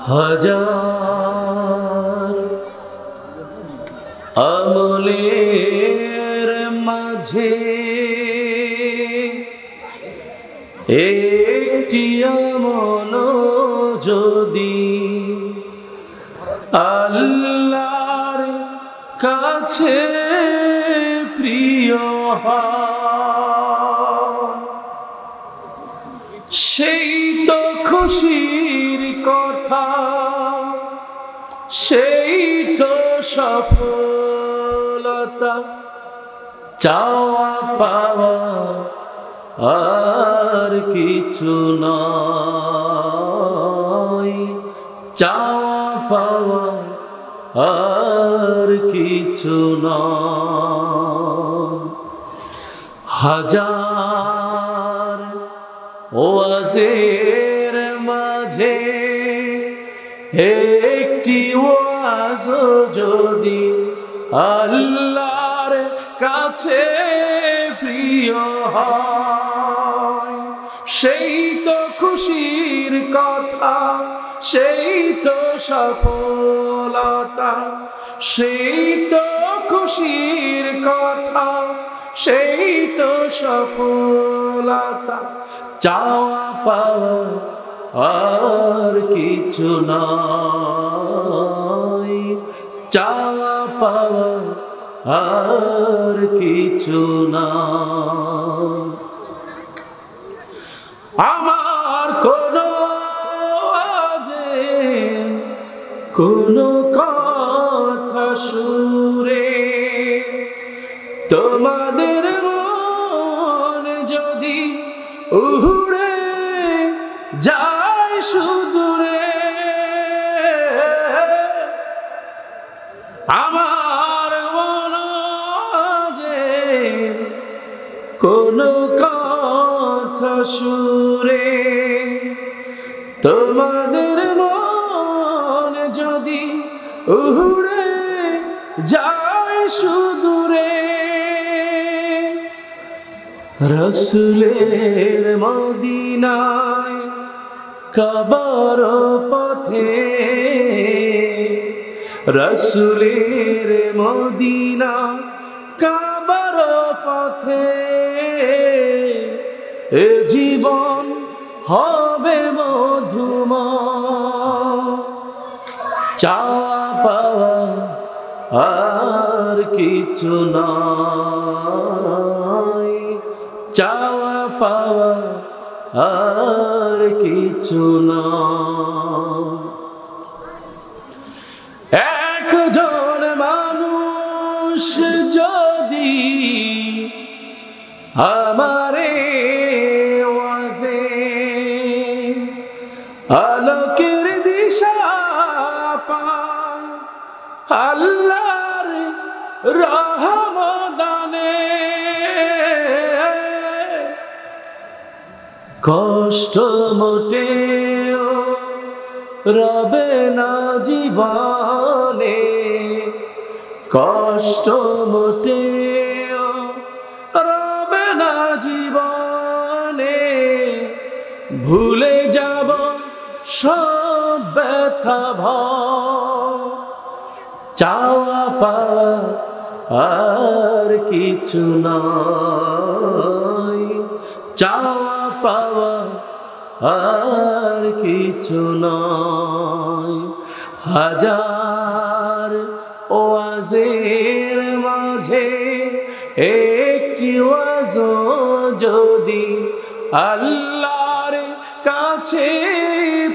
হাজার আমলের মাঝে একটি আমল যদি আল্লাহর কাছে প্রিয় হয়, সেই তো খুশির কথা, সেই তো সফলতা। চাওয়া পাওয়া আর কিছু নয়, চাওয়া পাওয়া আর কিছু নয়। হাজার ওয়াজের মাঝে একটি ওয়াজ যদি আল্লাহর কাছে প্রিয় হয়, সেই তো খুশির কথা, সেই তো সফলতা। সেই তো খুশির কথা, সেই তো সফলতা। চাওয়া পাওয়া আর কিছু নয়, চাওয়া পাওয়া আর কিছু নয়। আমার কোনো আজে কোনো কথা সুরে তোমাদের মন যদি উড়ে যায় সুদূরে, আমার মনে কোনো কথা সুরে তোমাদের মন যদি উড়ে যায় সুদূরে, রাসূলের মদিনায় কাবার পথে, রাসূলের মদিনা কাবার পথে, এ জীবন হবে মধুময়। চাওয়া পাওয়া আর কিছু নয়, চাওয়া পাওয়া আর কিছু নয়। একজন মানুষ যদি আমারে ওয়াজে আলোকের দিশা পায়, আল্লাহর রহমদানে কষ্ট মোটেও রবে না জীবনে, কষ্ট মোটেও রবে না জীবনে। ভুলে যাব সব ব্যথা ভয়, চাওয়া পাওয়া আর কিছু নয়, চাওয়া পাওয়া আর কিছু নয়। হাজার ওয়াজের মাঝে একটি ওয়াজ যদি আল্লাহর কাছে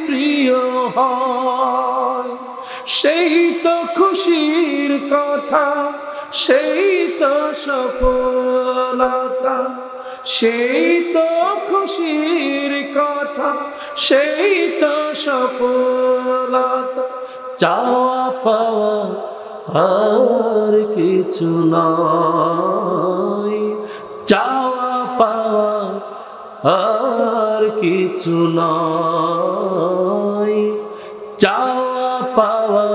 প্রিয় হয়, সেই তো খুশির কথা, সেই তো সফলতা। সেই তো খুশির কথা, সেই তো সফলতা। চাওয়া পাওয়া আর কিছু নয়, চাওয়া পাওয়া আর কিছু নয়, চাওয়া পাওয়া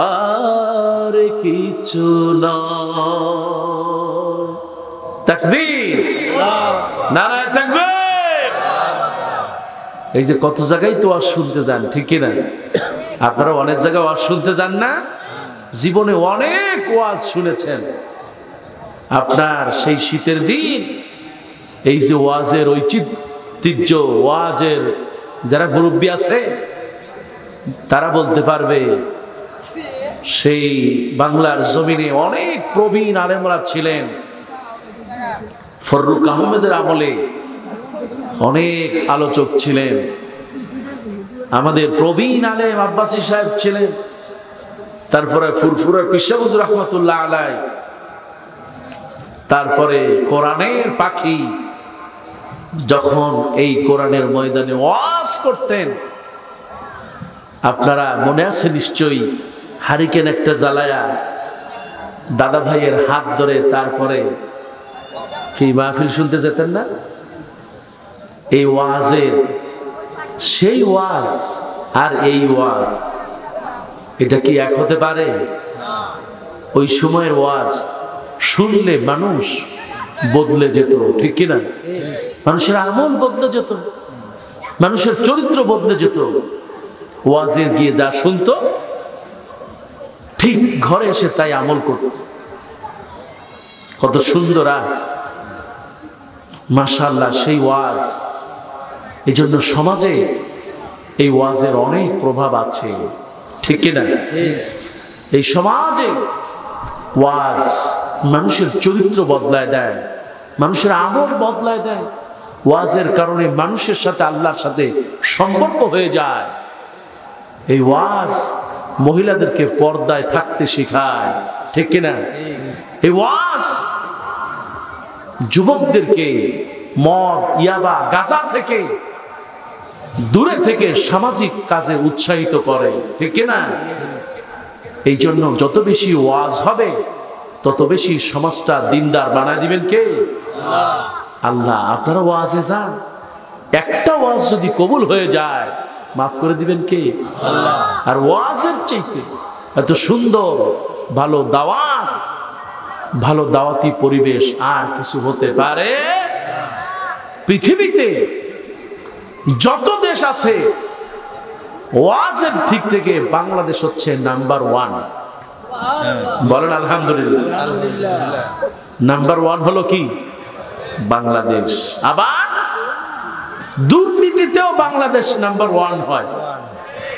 আর কিছু নয়। তাকবীর, নারায়ে তাকবীর। এই যে কত জায়গায় তো ওয়াজ শুনতে যান, ঠিক কিনা? আপনারা অনেক জায়গায় ওয়াজ শুনতে যান না? জীবনে অনেক ওয়াজ শুনেছেন। আপনার সেই শীতের দিন এই যে ওয়াজের ঐতিহ্য, ওয়াজের যারা মুরব্বী আছে তারা বলতে পারবে, সেই বাংলার জমিনে অনেক প্রবীণ আলেমরা ছিলেন। ফররুক আহমেদের আমলে অনেক আলোচক ছিলেন। আমাদের প্রবীণ আলেম আব্বাসী সাহেব ছিলেন। তারপরে ফুরফুরার পিসা হুজুর রহমাতুল্লাহ আলাইহি। তারপরে কোরআনের পাখি যখন এই কোরআনের ময়দানে ওয়াজ করতেন, আপনারা মনে আছে নিশ্চয়ই, হারিকেন একটা জ্বালায়া দাদা ভাইয়ের হাত ধরে তারপরে কি মাহফিল শুনতে যেতেন না? এই ওয়াজের সেই ওয়াজ আর এই ওয়াজ, এটা কি এক হতে পারে? ওই সময়ের ওয়াজ শুনলে মানুষ বদলে যেত, ঠিক কিনা? মানুষের আমল বদলে যেত, মানুষের চরিত্র বদলে যেত। ওয়াজে গিয়ে যা শুনতো ঠিক ঘরে এসে তাই আমল করত। কত সুন্দর মাশাআল্লাহ সেই ওয়াজ। এই জন্য সমাজে এই ওয়াজের অনেক প্রভাব আছে, ঠিক কিনা? এই সমাজে ওয়াজ মানুষের চরিত্র বদলায় দেয়, মানুষের আমল বদলায় দেয়। ওয়াজের কারণে মানুষের সাথে আল্লাহর সাথে সম্পর্ক হয়ে যায়। এই ওয়াজ মহিলাদেরকে পর্দায় থাকতে শেখায়, ঠিক কিনা? এই ওয়াজ যুবকদেরকে মদ, ইয়াবা, গাঁজা থেকে দূরে থেকে সামাজিক কাজে উৎসাহিত করে, ঠিক কিনা? এই জন্য যত বেশি ওয়াজ হবে তত বেশি সমাজটা দিনদার বানায় দিবেন কে? আল্লাহ। আপনারা ওয়াজে যান, একটা ওয়াজ যদি কবুল হয়ে যায় মাফ করে দিবেন কে? আল্লাহ। আর ওয়াজের চাইতে এত সুন্দর ভালো দাওয়াত, ভালো দাওয়াতি পরিবেশ আর কিছু হতে পারে? পৃথিবীতে যত দেশ আছে ওয়াজের দিক থেকে বাংলাদেশ হচ্ছে নাম্বার 1। বলেন আলহামদুলিল্লাহ। নাম্বার 1 হলো কি? বাংলাদেশ। আবার দুর্নীতিতেও বাংলাদেশ নাম্বার 1 হয়,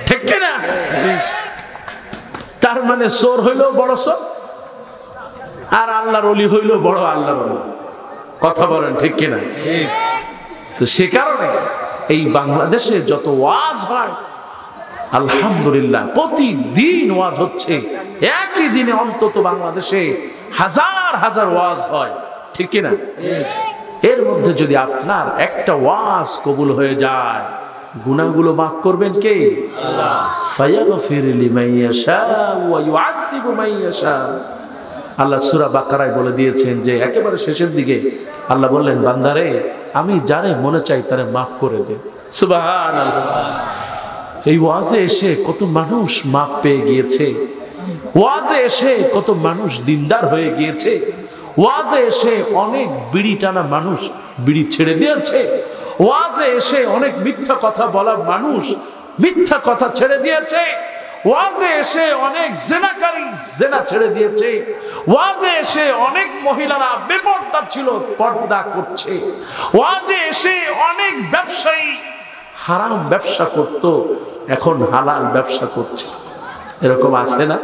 ঠিক কিনা? তার মানে চোর হইলেও বড় চোর, আর আল্লাহর ওলি হইলেও বড় আল্লাহর ওলি। কথা বলেন ঠিক কিনা? তো সে কারণে এই বাংলাদেশে যত ওয়াজ হয় আলহামদুলিল্লাহ, প্রতিদিন ওয়াজ হচ্ছে। একই দিনে অন্তত বাংলাদেশে হাজার হাজার ওয়াজ হয়, ঠিক কিনা? এর মধ্যে যদি আপনার একটা ওয়াজ কবুল হয়ে যায়, গুনাহগুলো মাফ করবেন কে? আল্লাহ। ফায়াগফিরু লিমান ইয়াশা ওয়া ইউআযযিবু মান ইয়াশা। আল্লাহ সূরা বাকারায় বলে দিয়েছেন যে একেবারে শেষের দিকে আল্লাহ বললেন, বান্দারে আমি যারে মনে চাই তারে মাফ করে দে। সুবহানাল্লাহ। এই ওয়াজে এসে কত মানুষ মাফ পেয়ে গিয়েছে, ওয়াজে এসে কত মানুষ দিনদার হয়ে গিয়েছে, ওয়াজে এসে অনেক বিড়ি টানা মানুষ বিড়ি ছেড়ে দিয়েছে, ওয়াজে এসে অনেক মিথ্যা কথা বলা মানুষ মিথ্যা কথা ছেড়ে দিয়েছে, ওয়াজে এসে অনেক জিনাকারী জিনা ছেড়ে দিয়েছে, ওয়াজে এসে অনেক মহিলারা বেপর্দা ছিল পর্দা করছে, ওয়াজে এসে অনেক ব্যবসায়ী হারাম ব্যবসা করত এখন হালাল ব্যবসা করছে। এরকম আছে না?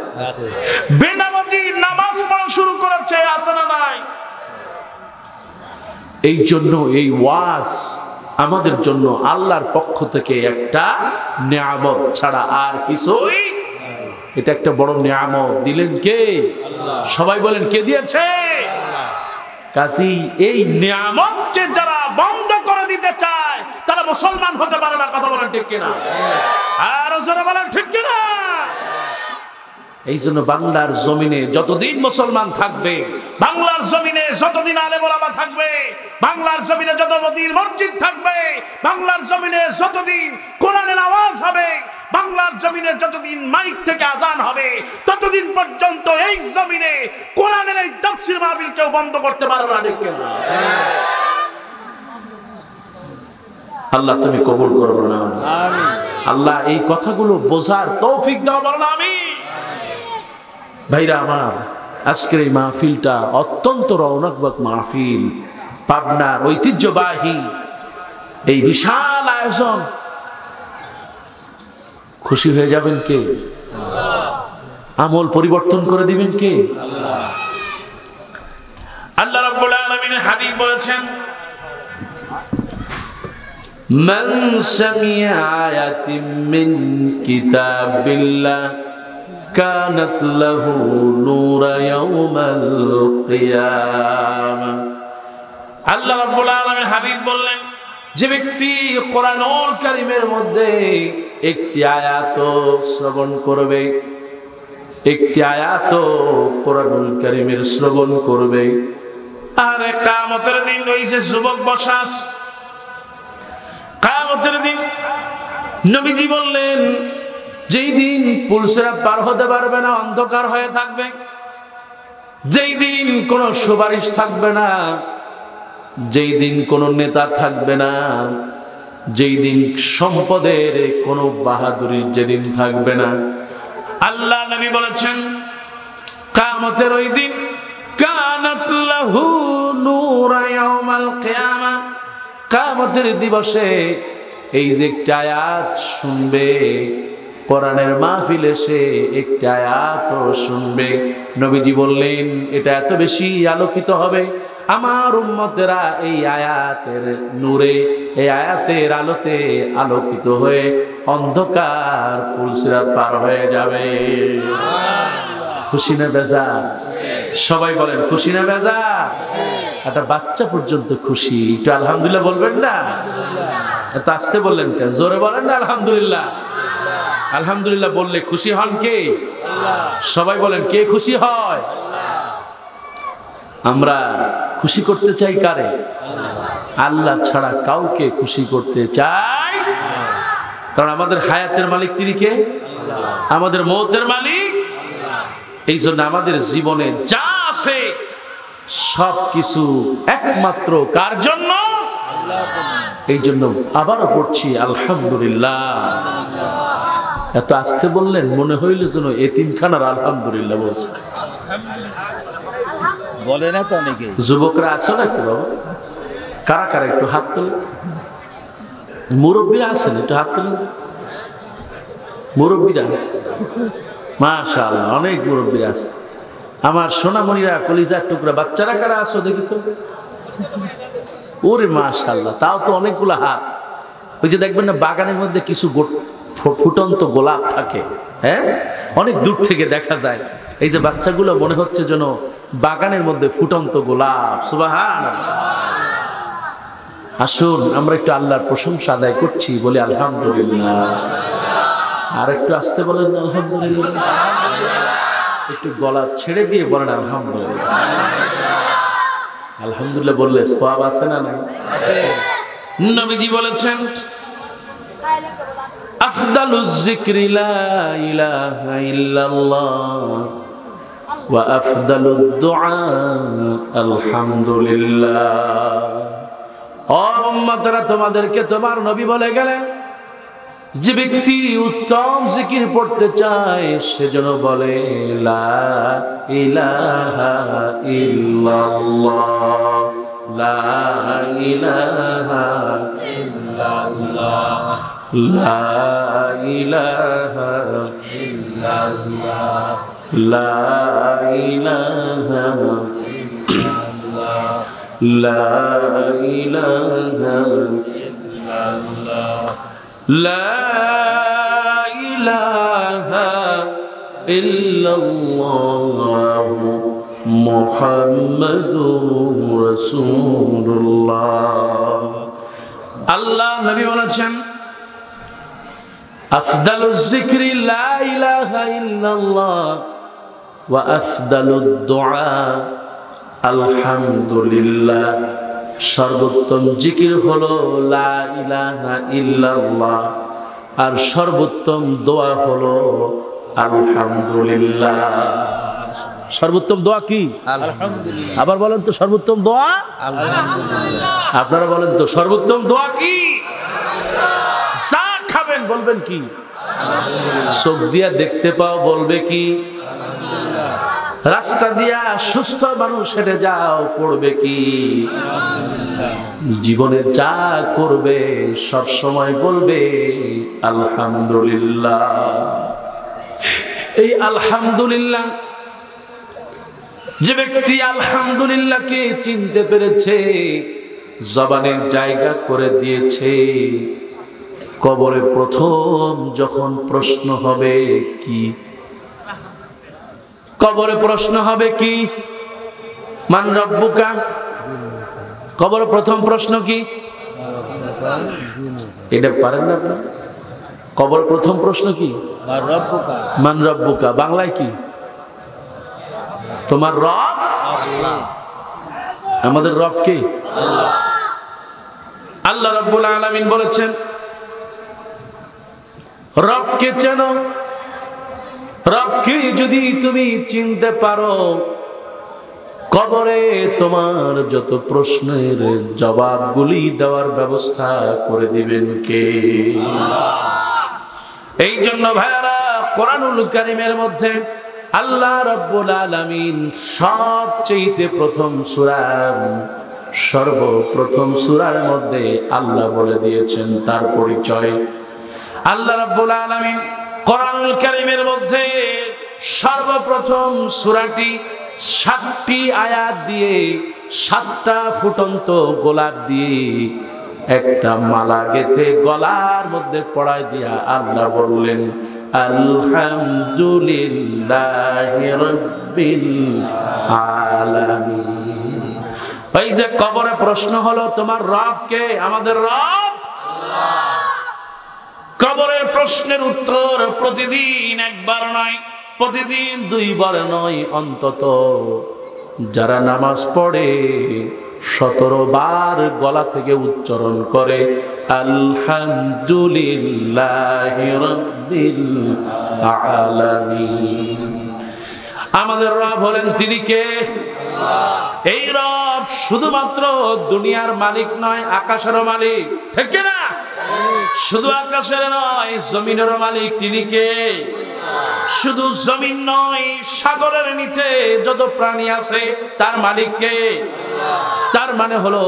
বেনামাজি নামাজ পড়া শুরু করেছে, আছে না নাই? এই জন্য এই ওয়াজ আমাদের জন্য আল্লাহর পক্ষ থেকে একটা নিয়ামত ছাড়া আর কিছুই। এটা একটা বড় নিয়ামত দিলেন কে? আল্লাহ। সবাই বলেন কে দিয়েছে? আল্লাহ। কাজী এই নিয়ামতকে যারা বন্ধ করে দিতে চায় তারা মুসলমান হতে পারে না। কথা বলেন ঠিক কিনা? আর যারা বলেন ঠিক কিনা? এই জন্য বাংলার জমিনে যতদিন মুসলমান থাকবে, বাংলার জমিনে যতদিন আলেম ওলামা থাকবে, বাংলার জমিনে যতদিন মসজিদ থাকবে, বাংলার জমিনে যতদিন কোরআনের আওয়াজ হবে, বাংলার জমিনে যতদিন মাইক থেকে আজান হবে, ততদিন পর্যন্ত এই জমিনে কোরআনের এই তাফসীর মাহফিল কেউ বন্ধ করতে পারবে না। আল্লাহ তুমি কবুল করো না আমিন। আল্লাহ এই কথাগুলো বোঝার তৌফিক দাও বলেন আমিন। ভাইরা আমার, আজকের এই মাহফিলটা অত্যন্ত রৌনকবাক মাহফিল। পাবনার ঐতিহ্যবাহী এই বিশাল আয়োজন, খুশি হয়ে যাবেন কে? আমল পরিবর্তন করে দিবেন কে? আল্লাহ রাব্বুল আলামিন হাবিব বলেছেন, মান সামিআ আয়াতিন মিন কিতাবিল্লাহ কানাত লাহু নূরা ইয়াউমাল কিয়ামা। আল্লাহ রাব্বুল আলামিন হাবিব বললেন, যে ব্যক্তি কোরআনুল কারীমের মধ্যে একটি আয়াত শ্রবণ করবে, একটি আয়াত কোরআনুল কারীমের শ্রবণ করবে, আর কিয়ামতের দিন রইছে যুবক বসাস। কিয়ামতের দিন নবীজি বললেন, যেই দিন পুলসিরাত পার হতে পারবে না, অন্ধকার হয়ে থাকবে, যেই দিন কোনো সুপারিশ থাকবে না, যেই দিন কোনো নেতা থাকবে না, যেই দিন সম্পদের কোনো বাহাদুরি যেদিন থাকবে না, আল্লাহ নবী বলেছেন কিয়ামতের ওই দিন কানাত লাহু নূরা ইয়াউমাল কিয়ামা। কিয়ামতের দিবসে এই যে একটা আয়াত শুনবে, কোরআনের মাহফিলে এসে একটা আয়াত শুনবে, নবীজি বললেন এটা এত বেশি আলোকিত হবে, আমার উম্মতেরা এই আয়াতের নূরে, এই আয়াতের আলোতে আলোকিত হয়ে অন্ধকার পুলসিরাত পার হয়ে যাবে। খুশি না বেজার? সবাই বলেন খুশি না বেজার? একটা বাচ্চা পর্যন্ত খুশি। একটু আলহামদুলিল্লাহ বলবেন না? এত আসতে বললেন কেন? জোরে বলেন না আলহামদুলিল্লাহ। আলহামদুলিল্লাহ বললে খুশি হন কে? সবাই বলেন কে খুশি হয়? আমরা খুশি করতে চাই কারে? আল্লাহ ছাড়া কাউকে খুশি করতে চাই, কারণ আমাদের হায়াতের মালিক তিনি কে? আমাদের মওতের মালিক। এই জন্য আমাদের জীবনে যা আছে সবকিছু একমাত্র কার জন্য? এই জন্য আবারও পড়ছি আলহামদুলিল্লাহ। এত আসতে বললেন, মনে হইল যেন এতিমখানার আলহামদুলিল্লাহ বলছে। বলে না তো অনেকে। যুবকরা আছো নাকি বাবা? কারা কারা একটু হাত তোলেন। মুরব্বীরা আছেন, একটু হাত তোলেন। মুরব্বীরা, মাশাআল্লাহ, অনেক মুরব্বীরা আছে। আমার সোনামণিরা, কলিজার টুকরা বাচ্চারা কারা আছো দেখি তো। ওরে মাশাআল্লাহ, তাও তো অনেকগুলো হাত। ওই যে দেখবেন না বাগানের মধ্যে কিছু ফুটন্ত গোলাপ থাকে, হ্যাঁ, অনেক দূর থেকে দেখা যায়। এই যে বাচ্চাগুলো মনে হচ্ছে যেন বাগানের মধ্যে ফুটন্ত গোলাপ। সুবহানাল্লাহ। আসুন আমরা একটু আল্লাহর প্রশংসা আদায় করছি, বলি আলহামদুলিল্লাহ। আর একটু আসতে বলেন আলহামদুলিল্লাহ। একটু গলা ছেড়ে দিয়ে বলেন আলহামদুলিল্লাহ। আলহামদুলিল্লাহ বললে সওয়াব আছে না নাই? নবীজি বলেছেন, আফদালুজ যিকরি লা ইলাহা ইল্লাল্লাহ ওয়া আফদালুদ দুআ আলহামদুলিল্লাহ। ও উম্মতরা, তোমাদেরকে তোমার নবী বলে গেলেন, যে ব্যক্তি উত্তম জিকির পড়তে চায় সে যেন বলে লা ইলাহা ইল্লাল্লাহ, লা ইলাহা ইল্লাল্লাহ, লা ইলাহা ইল্লাল্লাহ, লা ইলাহা ইল্লাল্লাহ, লা ইলাহা ইল্লাল্লাহ, লা ইলাহা ইল্লাল্লাহ মুহাম্মাদুর রাসূলুল্লাহ। আল্লাহ নবী বলেছেন, আফদালুজ যিকরি লা ইলাহা ইল্লাল্লাহ ওয়া আফদালুদ দুআ আলহামদুলিল্লাহ। সর্বোত্তম জিকির হলো লা ইলাহা ইল্লাল্লাহ, আর সর্বোত্তম দোয়া হলো আলহামদুলিল্লাহ। সর্বোত্তম দোয়া কি? আলহামদুলিল্লাহ। আবার বলেন তো সর্বোত্তম দোয়া আলহামদুলিল্লাহ। আপনারা বলেন তো সর্বোত্তম দোয়া কি? হাসবেন বলবেন কি? চোখ দিয়া দেখতে পাও বলবে কি? রাস্তা দিয়া সুস্থ মানুষ হেঁটে যাও পড়বে কি? জীবনে যা করবে সব সময় বলবে আলহামদুলিল্লাহ। এই আলহামদুলিল্লাহ, যে ব্যক্তি আলহামদুলিল্লাহকে চিনতে পেরেছে, জবানের জায়গা করে দিয়েছে, কবরে প্রথম যখন প্রশ্ন হবে কি? কবরে প্রশ্ন হবে কি? মান রব্বুকা। কবরে প্রথম প্রশ্ন কি? এটা পারেন না আপনারা? কবর প্রথম প্রশ্ন কি? মান রব্বুকা। বাংলায় কি? তোমার রব। আমাদের রব কে? আল্লাহ রাব্বুল আলামিন বলেছেন, রবকে চেনো। রবকে যদি তুমি চিনতে পারো, কবরে তোমার যত প্রশ্নের জবাবগুলি দেওয়ার ব্যবস্থা করে দিবেন কে? এই জন্য ভাইয়ারা, কোরআনুল কারীমের মধ্যে আল্লাহ রাব্বুল আলামিন সবচেয়ে প্রথম সূরা, সর্বপ্রথম সূরার মধ্যে আল্লাহ বলে দিয়েছেন তার পরিচয়। আল্লাহ রাব্বুল আলামিন কোরআনুল কারীমের মধ্যে সর্বপ্রথম সূরাটি 7টি আয়াত দিয়ে, 7টা ফুটন্ত গোলাপ দিয়ে একটা মালা গেঁথে গলার মধ্যে পড়ায় দিয়া আল্লাহ বললেন আলহামদুলিল্লাহি রাব্বিল আলামিন। এই যে কবরে প্রশ্ন হলো তোমার রব কে? আমাদের রব আল্লাহ। কবরের প্রশ্নের উত্তর প্রতিদিন একবার নয়, প্রতিদিন 2 বার নয়, অন্তত যারা নামাজ পড়ে 17 বার গলা থেকে উচ্চারণ করে আলহামদুলিল্লাহি রাব্বিল আলামিন। আমাদের রব হলেন তিনি কে? এই রব শুধুমাত্র দুনিয়ার মালিক নয়, আকাশেরও মালিক, ঠিক না? শুধু আকাশের নয়, জমিনেরও মালিক তিনি কে? শুধু জমিন নয়, সাগরের নিচে যত প্রাণী আছে তার মালিক কে? তার মানে হলো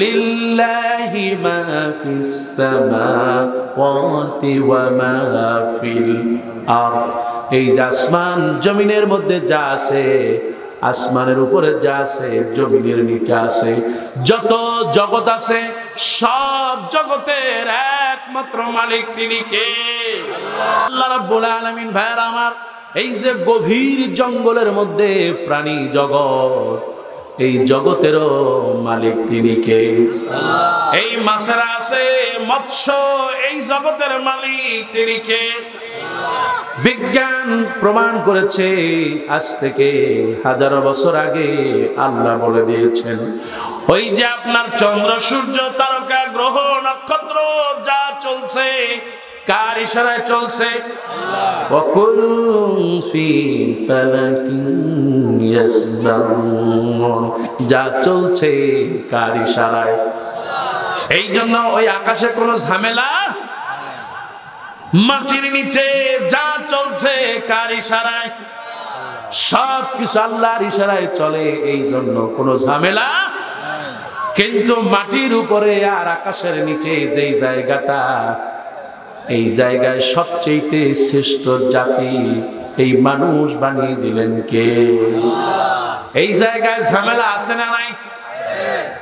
লিল্লাহি মা ফিস সামাওয়াতি ওয়া মা ফিল আরদ। এই যে আসমান জমিনের মধ্যে যা আছে, আসমানের উপরে যা আছে, জমিনের নিচে আছে, যত জগৎ আছে, সব জগতের একমাত্র মালিক তিনি কে? আল্লাহ রাব্বুল আলামিন। ভাইরা আমার, এই যে গভীর জঙ্গলের মধ্যে প্রাণী জগৎ, এই জগতেরও মালিক তিনি কে? এই মাছেরা আছে, মৎস্য, এই জগতের মালিক তিনি কে? বিজ্ঞান প্রমাণ করেছে, আজ থেকে হাজারো বছর আগে আল্লাহ বলে দিয়েছেন, ওই যে আপনার চন্দ্র, সূর্য, তারকা, গ্রহ, নক্ষত্র যা চলছে কার ইশারায় চলছে? যা চলছে কার ইশারায়? এই জন্য ওই আকাশে কোনো ঝামেলা, মাটির নিচে যা চলছে কার ইশারায়? সব কিছু আল্লাহর ইশারায় চলে, এই জন্য কোনো ঝামেলা। কিন্তু মাটির উপরে আর আকাশের নিচে যেই জায়গাটা, এই জায়গায় সবচেয়ে শ্রেষ্ঠ জাতি এই মানুষ বানিয়ে দিলেন কে? এই জায়গায় ঝামেলা আছে না নাই?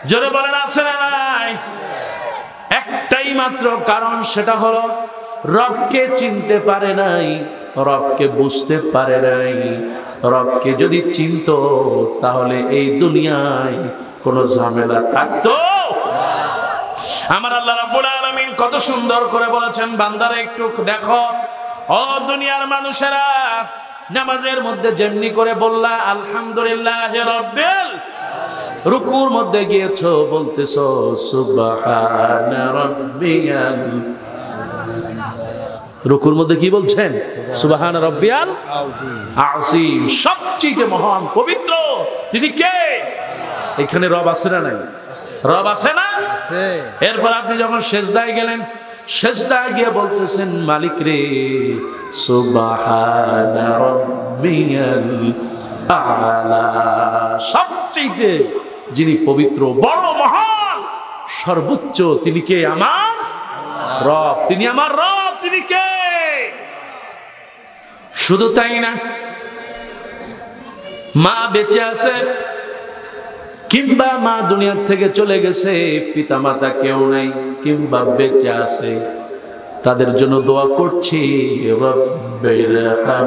জোরে বলেন আছে না নাই? একটাই মাত্র কারণ, সেটা হলো রবকে চিনতে পারে নাই, রবকে বুঝতে পারে নাই। রবকে যদি চিনতো তাহলে এই দুনিয়ায় কোনো ঝামেলা থাকতো? আমার আল্লাহ রাব্বুল আলামিন কত সুন্দর করে বলেছেন, বান্দারা একটু দেখো, ও দুনিয়ার মানুষেরা, নামাজের মধ্যে যেমনি করে বললা আলহামদুলিল্লাহি রাব্বিল, রুকুর মধ্যে গিয়েছো বলতেছো সুবহানা রাব্বিয়াল, রুকুর মধ্যে কি বলছেন? সুবহানা রাব্বিয়াল আযীম। সবচেয়ে মহান, পবিত্র তিনি কে? এখানে রব আছে না নাই? রব আছে না? এরপর আপনি যখন সেজদায় গেলেন, সেজদায় গিয়ে বলতেছেন, মালিক রে, সুবহানা রাব্বিয়াল আ'লা, সবচেয়ে যিনি পবিত্র, বড় মহান, সর্বোচ্চ, তিনি কে? আমার রব। তিনি আমার রব। তিনি কে? শুধু তাই না, মা বেঁচে আছে কিংবা মা দুনিয়ার থেকে চলে গেছে, পিতা মাতা কেউ নাই কিংবা বেঁচে আছে, তাদের জন্য দোয়া করছি, রব্বিরহামহুমা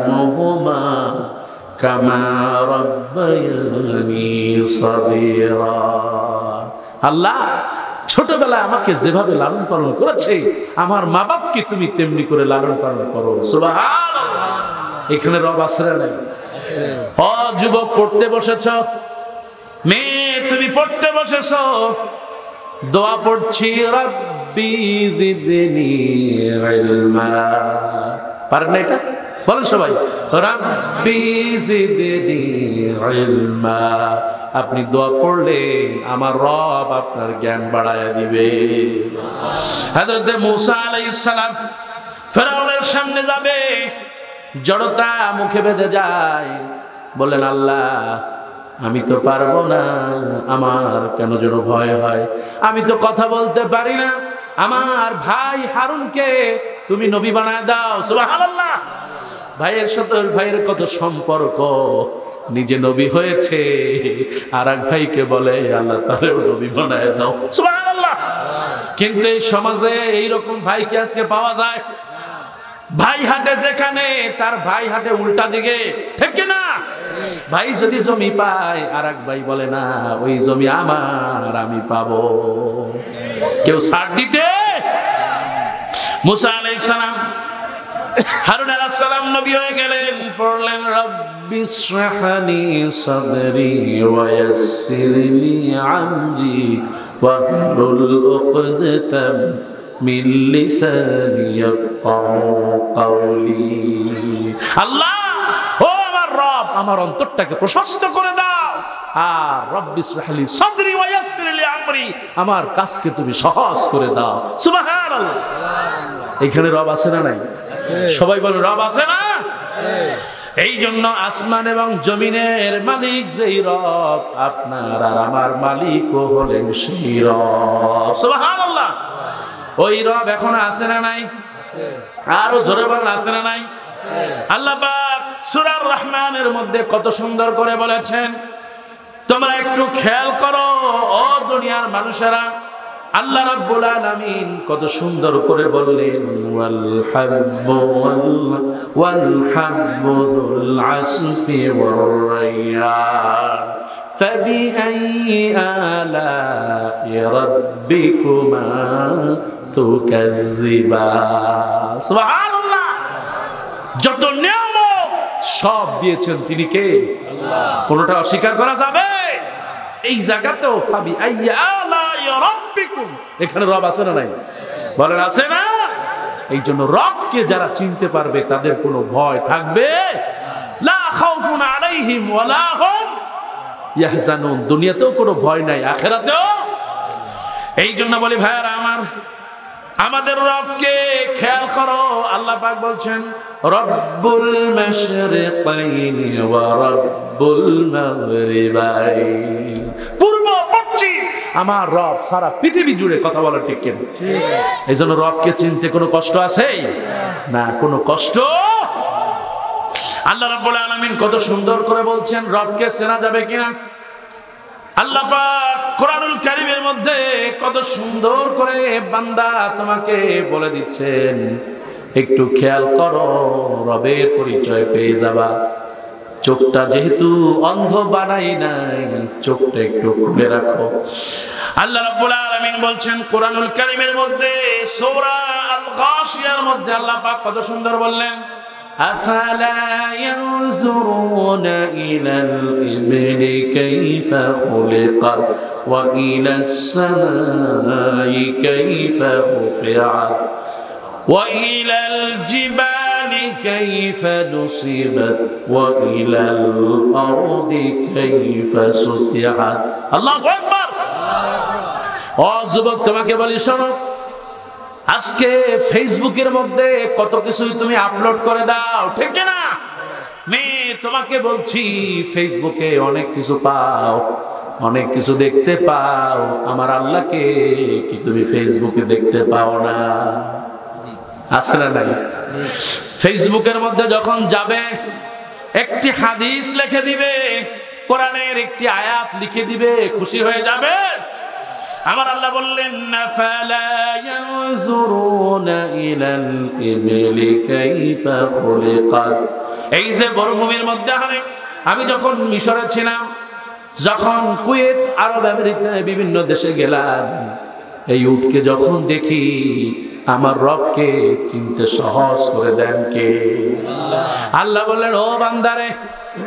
কামা রাব্বায়ানি সাগীরা। আল্লাহ, ছোটবেলায় আমাকে যেভাবে লালন পালন করেছে, আমার মা বাপকে তুমি তেমনি করে লালন পালন করো। সুবহানাল্লাহ। এখানে রব আছে না নাই? ও যুবক, পড়তে বসেছ, মেয়ে তুমি পড়তে বসেছ, দোয়া পড়ছি, রব্বি জিদনি ইলমা। পারেন না এটা? বলেন সবাই, রব্বি জিদনি ইলমা। আপনি দোয়া পড়লে আমার রব আপনার জ্ঞান বাড়ায়া দিবে। হযরত মূসা আলাইহিস সালাম ফেরাউনের সামনে যাবে, জড়তা মুখে বেঁধে যায়, বললেন, আল্লাহ আমি তো পারবো না, আমার কেন যেন ভয় হয়, আমি তো কথা বলতে পারি না, আমার ভাই হারুনকে তুমি নবী বানায় দাও। সুবহানাল্লাহ। ভাইয়ের সাথে ভাইয়ের কত সম্পর্ক, নিজে নবী হয়েছে, আর এক ভাইকে বলে আল্লাহ তারেও নবী বানায় দাও। সুবহানাল্লাহ। কিন্তু এই সমাজে এইরকম ভাইকে আজকে পাওয়া যায়? ভাই হাটে যেখানে, তার ভাই হাটে উল্টা দিকে, ঠিক না? ভাই যদি জমি পায়, আর এক ভাই বলে না, ওই জমি আমার, আমি পাবো। কেউ ছাড় দিতে? মূসা আলাইহিস সালাম, হারুন আলাইহিস সালাম নবী হয়ে গেলেন, পড়লেন, রব্বিশ রাহলি সাদরি ওয়া ইয়াসসিরলি আমরি ওয়াহলুল উকদাতাম মিন লিসানি ইয়াফকাহু কওলি। আল্লাহ, ও আমার রব, আমার অন্তরটাকে প্রশস্ত করে দাও, আর রব্বিশ রাহলি সাদরি ওয়া ইয়াসসিরলি আমরি, আমার কাজকে তুমি সহজ করে দাও। সুবহানাল্লাহ। এখানে রব আছে না নাই? সবাই বলে রব আছে না? এই জন্য আসমান এবং জমিনের মালিক যেই রব, আপনার আর আমার মালিকও হলেন সেই রব। সুবহানাল্লাহ। ওই রব এখন আছে না নাই? আরো জোরে বলেন, আছে না নাই? আল্লাহ পাক সূরা রহমানের মধ্যে কত সুন্দর করে বলেছেন, তোমরা একটু খেয়াল করো ও দুনিয়ার মানুষেরা, আল্লাহ রাব্বুল আলামিন কত সুন্দর করে বললেন, ওয়াল হাব্বু যুল আসফি ওয়ার রাইয়ান ফাবিআইয়ি আলা'i রাব্বিকুমা তুকাজ্জিবান। সুবহানাল্লাহ। যত নিয়ামত সব দিয়েছেন তিনি কে? আল্লাহ। কোনটা অস্বীকার করা যাবে? এই জায়গাতেও ফাবিআইয়ি আলা'i রাব্বিকুম, এখানে রব আছে না নাই? বলেন আছে না? এই জন্য রবকে যারা চিনতে পারবে তাদের কোনো ভয় থাকবে লা খাউফুন আলাইহিম ওয়ালা হুম ইয়াহজানুন। দুনিয়াতেও কোনো ভয় নাই, আখিরাতেও। এই জন্য বলি ভাইরা আমার, আমাদের রবকে খেয়াল করো। আল্লাহ পাক বলছেন, রব্বুল মাশরিকাইনি ওয়া রব্বুল মাগরিবাইন, পূর্ব পশ্চিম আমার রব সারা পৃথিবী জুড়ে। কথা বলা ঠিক কিনা? এই জন্য রবকে চিনতে কোনো কষ্ট আছে না? কোনো কষ্ট। আল্লাহ রাব্বুল আলামিন কত সুন্দর করে বলছেন রবকে চেনা যাবে কিনা। আল্লাহ পাক কোরআনুল কারীমের মধ্যে কত সুন্দর করে বান্দা তোমাকে বলে দিচ্ছেন, একটু খেয়াল করো, রবের পরিচয় পেয়ে যাবা। চোখটা যেহেতু অন্ধ বানাই নাই, চোখটা একটু খুলে রাখো। আল্লাহ রাব্বুল আলামিন বলছেন কোরআনুল কারীমের মধ্যে সূরা আল গাশিয়ার মধ্যে আল্লাহ পাক কত সুন্দর বললেন, আফালা ইয়ানজুরুনা ইলাল ইবলি কাইফা খুলিকাত ওয়া ইলাস সামাই কাইফা রুফিআত ওয়া ইলাল জিবালি কাইফা নুসিবাত ওয়া ইলাল আরদি কাইফা সুতিহাত। আল্লাহু আকবার। ও যুবক, তোমাকে বলি শোনো, আজকে ফেসবুকের মধ্যে কত কিছুই তুমি আপলোড করে দাও, ঠিক না? মেয়ে তোমাকে বলছি, ফেসবুকে অনেক কিছু পাও, অনেক কিছু দেখতে পাও, আমার আল্লাহকে কি তুমি ফেসবুকে দেখতে পাও না? আছে না নাই? ফেসবুকের মধ্যে যখন যাবে, একটি হাদিস লিখে দিবে, কোরআনের একটি আয়াত লিখে দিবে, খুশি হয়ে যাবে। আমার আল্লাহ বললেন, ফালা ইয়ানজুরুনা ইলাল ইবলি কাইফা খুলিকাত। এই যে মরুভূমির মধ্যে আমি যখন মিশরে ছিলাম, যখন কুয়েত, আরব আমেরিকা বিভিন্ন দেশে গেলাম, এই উটকে যখন দেখি, আমার রবকে চিনতে সহজ করে দেন কে? আল্লাহ বললেন, ও বান্দারে,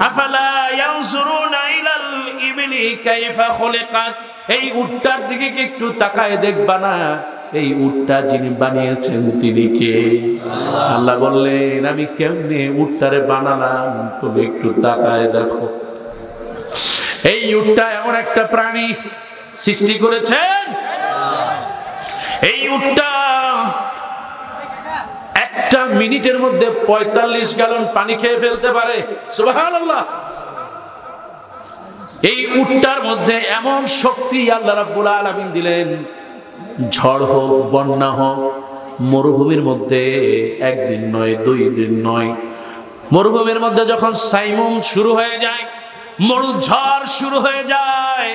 আফালা ইয়ানজুরুনা ইলাল ইবলি কাইফা খুলিকাত। এই উটটার দিকে কি একটু তাকায় দেখবা না? এই উটটা যিনি বানিয়েছেন তিনি কে? আল্লাহ বললেন, আমি কেমনে উটটারে বানালাম তুমি একটু তাকায় দেখো। এই উটটা এমন একটা প্রাণী সৃষ্টি করেছেন, এই উটটা একটা মিনিটের মধ্যে 45 গ্যালন পানি খেয়ে ফেলতে পারে। সুবহানাল্লাহ। এই উটটার মধ্যে এমন শক্তি আল্লাহ রাব্বুল আলামিন দিলেন, ঝড় হোক, বন্যা হোক, মরুভূমির মধ্যে একদিন নয়, 2 দিন নয়, মরুভূমির মধ্যে যখন সাইমুম শুরু হয়ে যায়, মরুঝড় শুরু হয়ে যায়,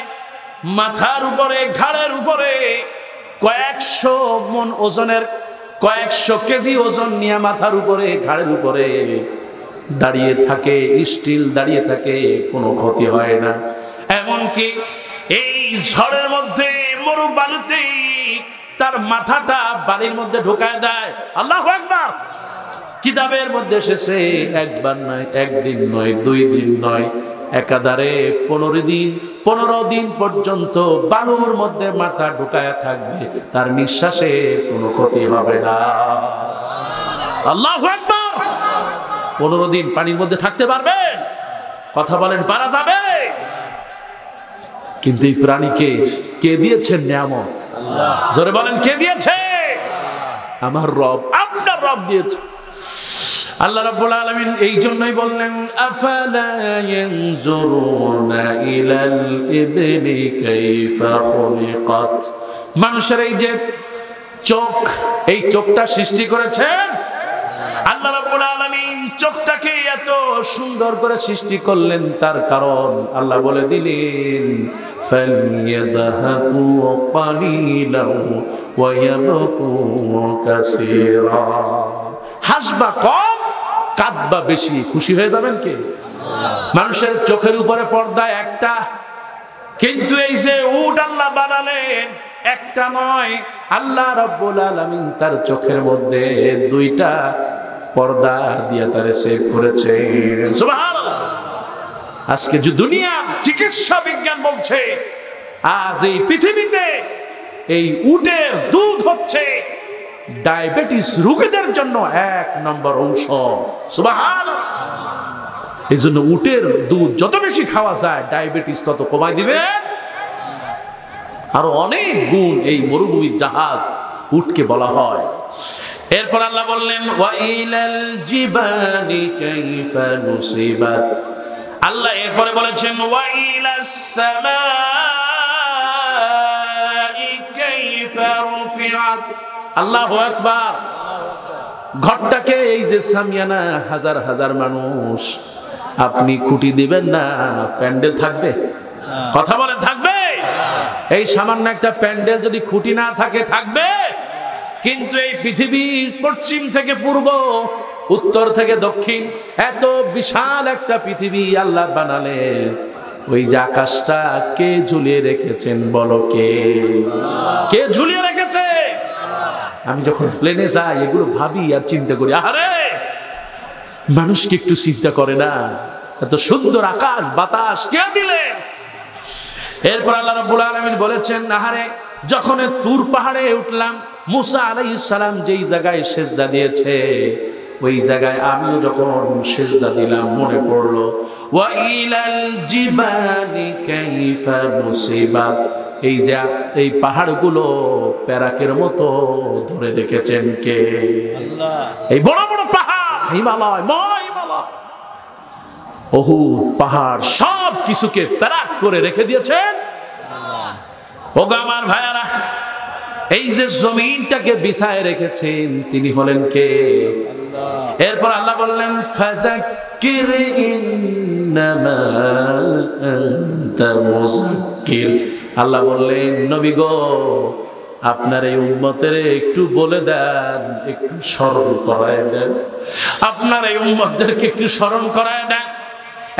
মাথার উপরে, ঘাড়ের উপরে কয়েকশো মন ওজনের, 100 কেজি ওজন নিয়ে মাথার উপরে, ঘাড়ের উপরে দাঁড়িয়ে থাকে, স্টিল দাঁড়িয়ে থাকে, কোনো ক্ষতি হয় না। এমনকি এই ঝড়ের মধ্যে, মরু বালুতে তার মাথাটা বালির মধ্যে ঢোকায় দেয়। আল্লাহু আকবার। কিতাবের মধ্যে এসেছে, একবার নয়, একদিন নয়, 2 দিন নয়, একাধারে 15 দিন পর্যন্ত বালুর মধ্যে মাথা ঢুকায়া থাকবে, তার নিঃশ্বাসের কোনো ক্ষতি হবে না। আল্লাহু আকবার। 15 দিন পানির মধ্যে থাকতে পারবেন? কথা বলেন, পারা যাবে? কিন্তু এই প্রাণীকে কে দিয়েছেন নিয়ামত? জোরে বলেন, কে দিয়েছে? আমার রব, আপনার রব দিয়েছে। আল্লাহ রাব্বুল আলামিন এই জন্যই বললেন, আফালা ইয়ানজুরুনা ইলাল ইবলি কাইফা খুলিকাত। মানুষের এই যে চোখ, এই চোখটা সৃষ্টি করেছেন আল্লাহ রাব্বুল আলামিন। চোখটাকে এত সুন্দর করে সৃষ্টি করলেন, তার কারণ আল্লাহ বলে দিলেন, ফালইয়াদহাকু কালিলান ওয়া ইয়াবকু কাসীরা। হাসবা কম, কাঁদবা বেশি, খুশি হয়ে যাবেন কে? মানুষের চোখের উপরে পর্দা একটা, কিন্তু এই যে উট আল্লাহ বানালেন, একটা নয়, আল্লাহ রাব্বুল আলামিন তার চোখের মধ্যে 2টা পর্দা দিয়ে তারে সেভ করেছে। সুবহানাল্লাহ। আজকে যে দুনিয়া চিকিৎসা বিজ্ঞান বলছে, আজ এই পৃথিবীতে এই উটের দুধ হচ্ছে ডায়াবেটিস রোগীদের জন্য 1 নম্বর ঔষধ। সুবহানাল্লাহ। এই জন্য উটের দুধ যত বেশি খাওয়া যায়, ডায়াবেটিস তত কমায় দিবে। আরো অনেক গুণ এই মরুভূমির জাহাজ উটকে বলা হয়। এরপর আল্লাহ বললেন, ওয়া ইলাল জিবালি কাইফা নুসিবাত। আল্লাহ এরপরে বলেছেন, ওয়া ইলাস সামাই কাইফা রুফিআত। আল্লাহু আকবার। ঘরটাকে, এই যে সামিয়ানা, হাজার হাজার মানুষ, আপনি খুঁটি দিবেন না, প্যান্ডেল থাকবে? কথা বলেন, থাকবে? এই সামান্য একটা প্যান্ডেল যদি খুঁটি না থাকে, থাকবে? কিন্তু এই পৃথিবী পশ্চিম থেকে পূর্ব, উত্তর থেকে দক্ষিণ, এত বিশাল একটা পৃথিবী আল্লাহ বানালেন, ওই যে আকাশটা কে ঝুলিয়ে রেখেছেন বলো? কে ঝুলিয়ে রেখেছে? আমি যখন প্লেনে যাই, এগুলো ভাবি আর চিন্তা করি, আরে মানুষ কি একটু চিন্তা করে না? এত সুন্দর আকাশ বাতাস কে দিলেন? এরপর আল্লাহ রাব্বুল আলামিন বলেছেন, আহারে যখন তুর পাহাড়ে উঠলাম, মুসা আলাইহিস সালাম যেই জায়গায় সিজদা দিয়েছে, ওই জায়গায় আমিও যখন সিজদা দিলাম, মনে পড়লো, ওয়া ইলাল জিবালি কাইফা নুসিবাত। এই যে এই পাহাড়গুলো প্যারাকের মতো ধরে রেখেছেন কে? আল্লাহ। এই বড় বড় পাহাড়, হিমালয়, হিমালয়, উহুদ পাহাড়, সব কিছুকে প্যারাক করে রেখে দিয়েছেন আল্লাহ। ওগো আমার ভাইয়ারা, এই যে জমিনটাকে বিছায় রেখেছেন তিনি হলেন কে? আল্লাহ। এরপর আল্লাহ বললেন ফাযাক্কির ইন্নামা আনতা মুযাক্কির। আল্লাহ বললেন নবী গো, আপনার এই উম্মতের একটু বলে দেন, একটু স্মরণ করায় দেন, আপনার এই উম্মতদেরকে একটু স্মরণ করায় দেন।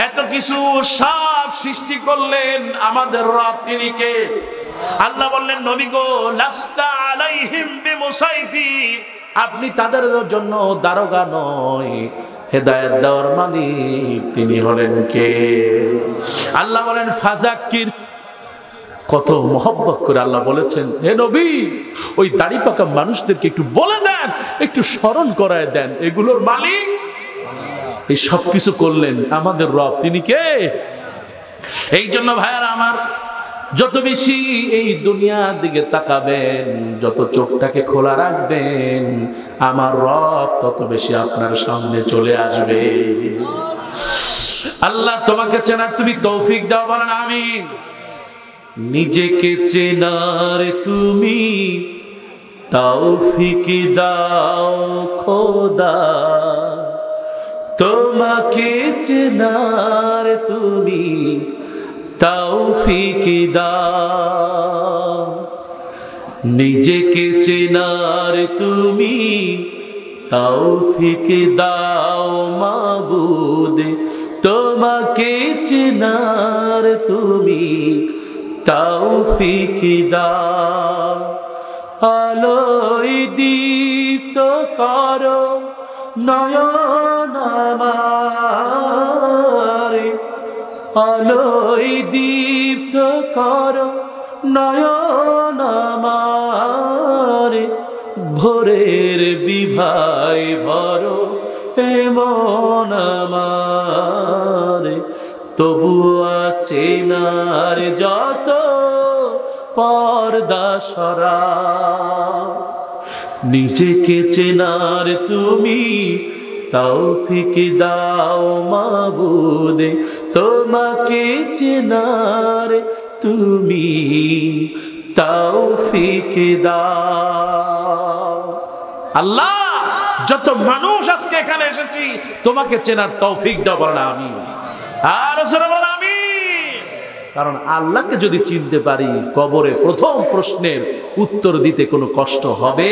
এত কিছু সব সৃষ্টি করলেন আমাদের রব, তিনি কে? আল্লাহ বললেন নবী গো, লাস্তা আলাইহিম বিমুসাইতির, আপনি তাদের জন্য দারোগা নয়, হেদায়েত দেওয়ার মালিক তিনি হলেন কে? আল্লাহ বলেন ফাযাক্কির। কত মহব্বত করে আল্লাহ বলেছেন, হে নবী, ওই দাড়ি পাকা মানুষদেরকে একটু বলে দেন, একটু স্মরণ করায় দেন, এগুলোর মালিক, এই সব কিছু করলেন আমাদের রব, তিনি কে? এই জন্য ভাইয়ারা আমার, যত বেশি এই দুনিয়ার দিকে তাকাবেন, যত চোখটাকে খোলা রাখবেন, আমার রব তত বেশি আপনার সামনে চলে আসবে। আল্লাহ তোমাকে চেনার তুমি তৌফিক দাও, বলেন আমিন। নিজেকে চেনার তুমি তৌফিক দাও খোদা, তোমাকে চেনার তুমি তৌফিক দাও, নিজেকে চেনার তুমি তৌফিক দাও মাবুদ, তোমাকে চেনার তুমি তৌফিক দাও। আলোয় দীপ্ত করো নয়ন আমার, আলোয় দীপ্ত করো নয়ন আমার, ভোরের বিভাই ভরো এমন আমার, তবু আছে নার যত পর্দা সরা, নিজেকে চেনার তুমি তৌফিক দাও মাবুদ, তোমাকে চেনার তুমি তৌফিক দাও। আল্লাহ, যত মানুষ আজকে এখানে এসেছি তোমাকে চেনার তৌফিক দাও, বলেন আমিন। আর বলেন আমিন। কারণ আল্লাহকে যদি চিনতে পারি, কবরে প্রথম প্রশ্নের উত্তর দিতে কোনো কষ্ট হবে?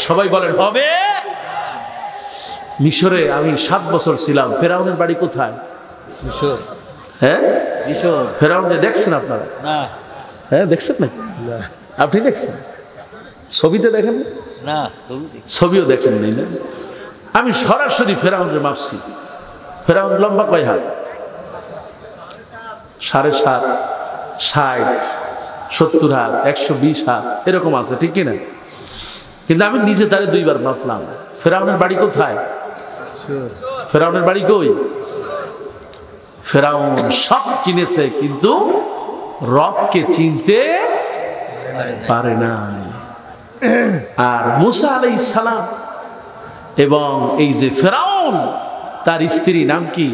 সবাই বলেন হবে। মিশরে আমি 7 বছর ছিলাম। ফেরাউনের বাড়ি কোথায়? মিশর। হ্যাঁ, মিশর। ফেরাউনে দেখছেন আপনারা? না। হ্যাঁ, দেখছেন না? আপনি দেখছেন? ছবিতে দেখেন না? ছবিও দেখেন নাই না? আমি সরাসরি ফেরাউনের মাপছি। ফেরাউন লম্বা কয় হাত? 7.5, 60, 70 হাত, 120 হাত এরকম আছে, ঠিক কিনা? কিন্তু আমি নিজে তারে 2 বার মাপলাম। ফেরাউনের বাড়ি কোথায়? ফেরাউনের বাড়ি কই? ফেরাউন সব চিনেছে, কিন্তু রবকে চিনতে পারে নাই। আর মুসা আলাইহিস সালাম এবং এই যে ফেরাউন, তার স্ত্রী নাম কি?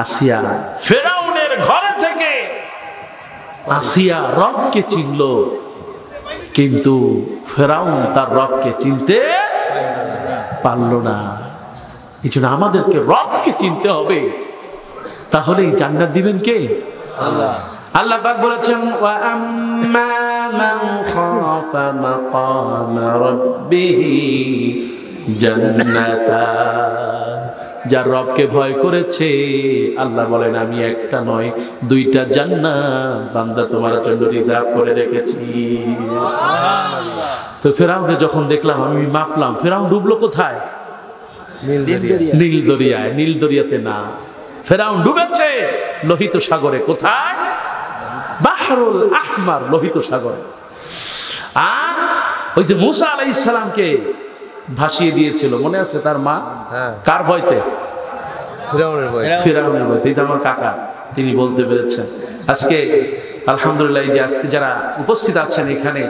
আসিয়া। ফেরাউনের ঘরে থেকে আসিয়া রবকে চিনল, কিন্তু ফেরাউন তার রবকে চিনতে পারল না। এই জন্য আমাদেরকে রবকে চিনতে হবে, তাহলেই জান্নাত দিবেন কে? আল্লাহ। আল্লাহ পাক বলেছেন, ওয়া আম্মা মান খাফা মাকাম রাব্বিহি জান্নাতান, যার রবকে ভয় করেছে, আল্লাহ বলেন আমি একটা নয় 2টা জান্নাত বান্দা তোমার জন্য রিজার্ভ করে রেখেছি। তো ফেরাউনকে যখন দেখলাম, আমি মাপলাম, ফেরাউন ডুবলো কোথায়? নীল দরিয়ায়। নীল দরিয়াতে না, ফেরাউন ডুবেছে লোহিত সাগরে। কোথায়? বাহরুল আহমার, লোহিত সাগরে। আর ওই যে মুসা আলাইহিস সালামকে ভাসিয়ে দিয়েছিল, মনে আছে তার মা? কার ভয়তে? ফিরাউনের ভয়তে। ফিরাউনের ভয়তে। এই যে আমার কাকা, তিনি বলতে পেরেছেন। আজকে আলহামদুলিল্লাহ এই যে আজকে যারা উপস্থিত আছেন এখানে,